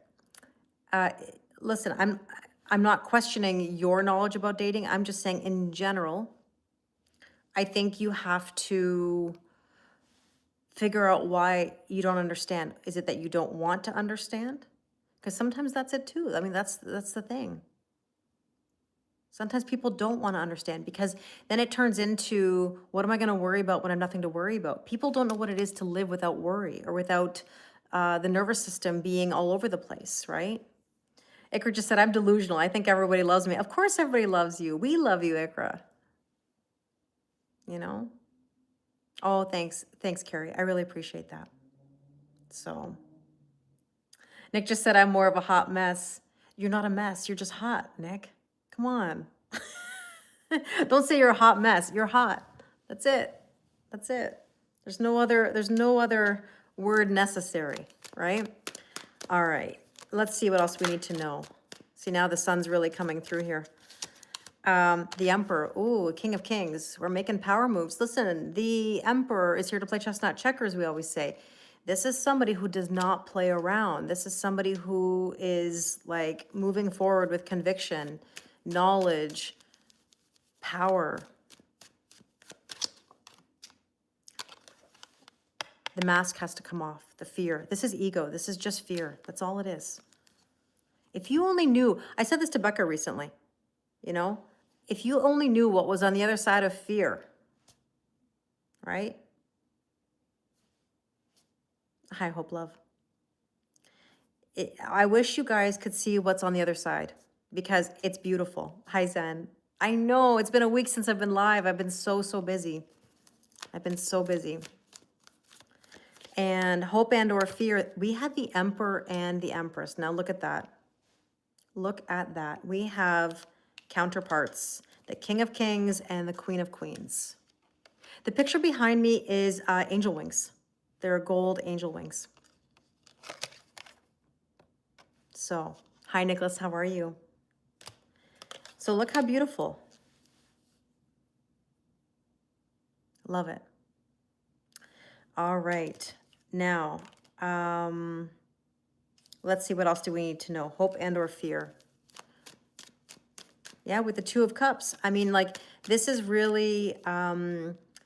Listen, I'm not questioning your knowledge about dating. I'm just saying in general, I think you have to figure out why you don't understand. Is it that you don't want to understand? Because sometimes that's it too. I mean, that's the thing. Sometimes people don't want to understand because then it turns into, what am I going to worry about when I have nothing to worry about? People don't know what it is to live without worry or without the nervous system being all over the place, right? Ikra just said, I'm delusional. I think everybody loves me. Of course everybody loves you. We love you, Ikra. You know? Oh, thanks. Thanks, Carrie. I really appreciate that. So, Nick just said, I'm more of a hot mess. You're not a mess. You're just hot, Nick. Come on. Don't say you're a hot mess. You're hot. That's it. That's it. There's no other word necessary, right? All right. Let's see what else we need to know. See, now the sun's really coming through here. The Emperor. Ooh, King of Kings. We're making power moves. Listen, the Emperor is here to play chess, not checkers, we always say. This is somebody who does not play around. This is somebody who is like moving forward with conviction, knowledge, power. The mask has to come off, the fear. This is ego. This is just fear. That's all it is. If you only knew, I said this to Becca recently, you know, if you only knew what was on the other side of fear, right? Hi, Hope Love. I wish you guys could see what's on the other side because it's beautiful. Hi, Zen. I know it's been a week since I've been live. I've been so busy. I've been so busy. And hope and or fear, we had the Emperor and the Empress. Now look at that. Look at that. We have counterparts, the King of Kings and the Queen of Queens. The picture behind me is angel wings. They're gold angel wings. So, hi Nicholas, how are you? So look how beautiful. Love it. All right. Now, let's see, what else do we need to know? Hope and or fear. Yeah, with the Two of Cups. I mean, like, this is really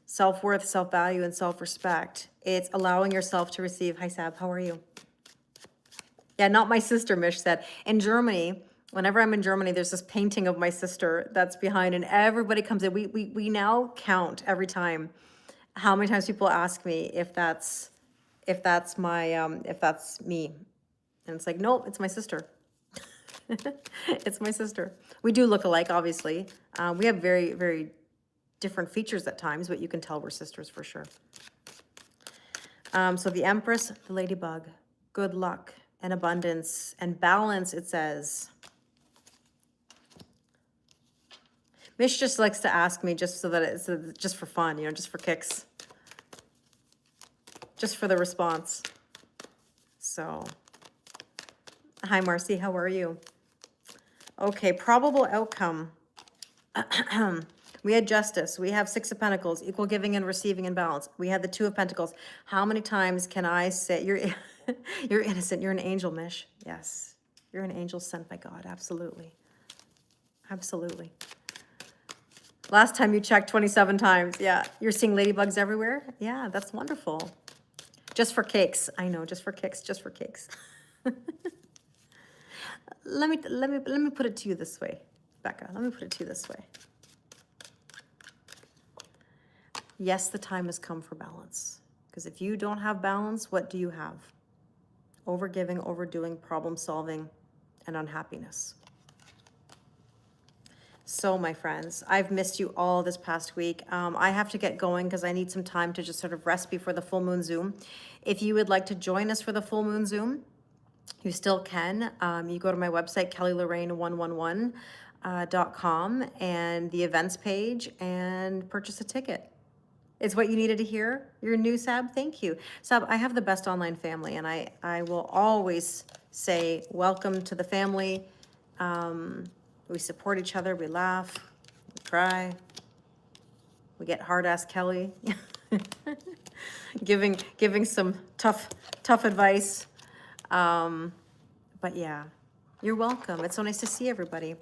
self-worth, self-value, and self-respect. It's allowing yourself to receive. Hi, Sab, how are you? Yeah, not my sister, Mish said. In Germany, whenever I'm in Germany, there's this painting of my sister that's behind, and everybody comes in. We now count every time how many times people ask me if that's my if that's me. And it's like, nope, it's my sister. It's my sister. We do look alike, obviously. We have very, very different features at times, but you can tell we're sisters for sure. So the Empress, the Ladybug, good luck and abundance and balance, it says. Mish just likes to ask me just so that it's just for fun, just for kicks. Just for the response. So, hi, Marcy, how are you? Okay, probable outcome. We had justice. We have Six of Pentacles, equal giving and receiving and balance. We had the Two of Pentacles. How many times can I say, you're innocent, you're an angel, Mish. Yes, you're an angel sent by God, absolutely. Absolutely. Last time you checked 27 times. Yeah, you're seeing ladybugs everywhere? Yeah, that's wonderful. Just for cakes. I know, just for kicks, just for cakes. Let me put it to you this way, Becca. Let me put it to you this way. Yes, the time has come for balance. Because if you don't have balance, what do you have? Overgiving, overdoing, problem solving, and unhappiness. So, my friends, I've missed you all this past week. I have to get going because I need some time to just sort of rest before the full moon Zoom. If you would like to join us for the full moon Zoom, you still can. You go to my website, kellylorraine111.com, and the events page and purchase a ticket. It's what you needed to hear. You're new, Sab. Thank you. Sab, I have the best online family, and I will always say welcome to the family. We support each other. We laugh. We cry. We get hard-ass Kelly. giving some tough advice. But yeah, you're welcome. It's so nice to see everybody.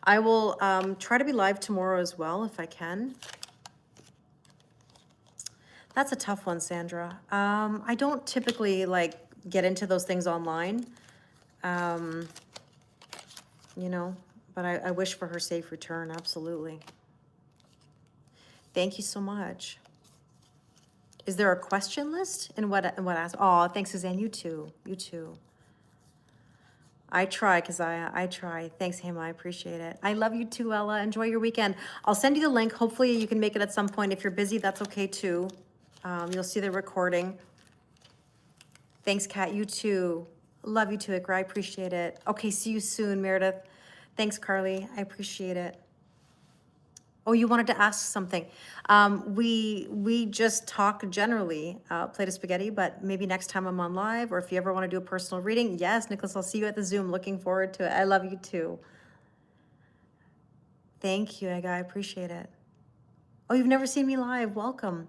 I will try to be live tomorrow as well if I can. That's a tough one, Sandra. I don't typically get into those things online, but I wish for her safe return, absolutely. Thank you so much. Is there a question list? In what ask? Oh, thanks, Suzanne. You too. You too. I try because I try. Thanks, Hema. I appreciate it. I love you too, Ella. Enjoy your weekend. I'll send you the link. Hopefully you can make it at some point. If you're busy, that's okay too. You'll see the recording. Thanks, Kat. You too. Love you too, Ikra. I appreciate it. Okay, see you soon, Meredith. Thanks, Carly. I appreciate it. Oh, you wanted to ask something. We just talk generally, plate of spaghetti, but maybe next time I'm on live, or if you ever want to do a personal reading, yes, Nicholas, I'll see you at the Zoom. Looking forward to it. I love you too. Thank you, Ega. I appreciate it. Oh, you've never seen me live. Welcome.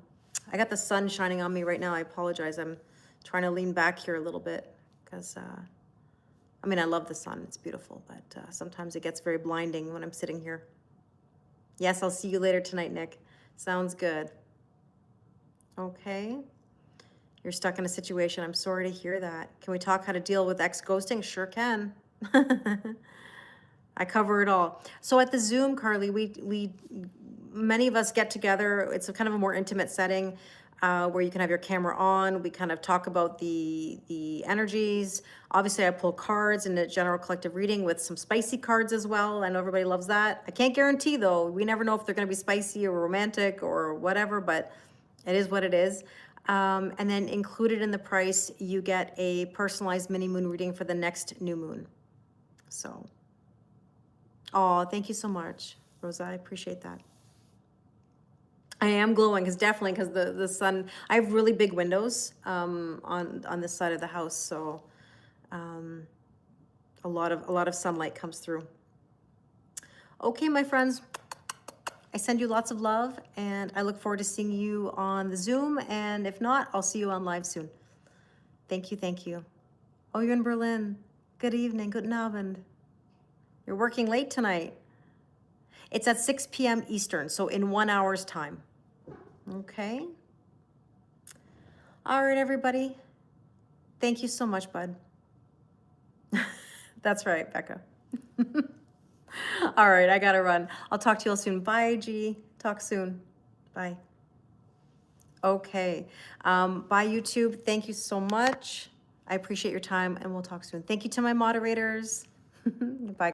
I got the sun shining on me right now. I apologize. I'm trying to lean back here a little bit because, I love the sun. It's beautiful, but sometimes it gets very blinding when I'm sitting here. Yes, I'll see you later tonight, Nick. Sounds good. Okay. You're stuck in a situation. I'm sorry to hear that. Can we talk how to deal with ex-ghosting? Sure can. I cover it all. So at the Zoom, Carly, we many of us get together. It's a kind of a more intimate setting where you can have your camera on. We kind of talk about the energies. Obviously, I pull cards in a general collective reading with some spicy cards as well. I know everybody loves that. I can't guarantee, though. We never know if they're going to be spicy or romantic or whatever, but it is what it is. And then included in the price, you get a personalized mini moon reading for the next new moon. So, oh, thank you so much, Rosa. I appreciate that. I am glowing because the sun. I have really big windows on this side of the house, so a lot of sunlight comes through. Okay, my friends, I send you lots of love, and I look forward to seeing you on the Zoom. And if not, I'll see you on live soon. Thank you, thank you. Oh, you're in Berlin. Good evening, guten Abend. You're working late tonight. It's at 6 p.m. Eastern, so in 1 hour's time. Okay. All right, everybody. Thank you so much, bud. That's right, Becca. All right, I gotta run. I'll talk to you all soon. Bye, G. Talk soon. Bye. Okay. Bye, YouTube. Thank you so much. I appreciate your time, and we'll talk soon. Thank you to my moderators. Bye.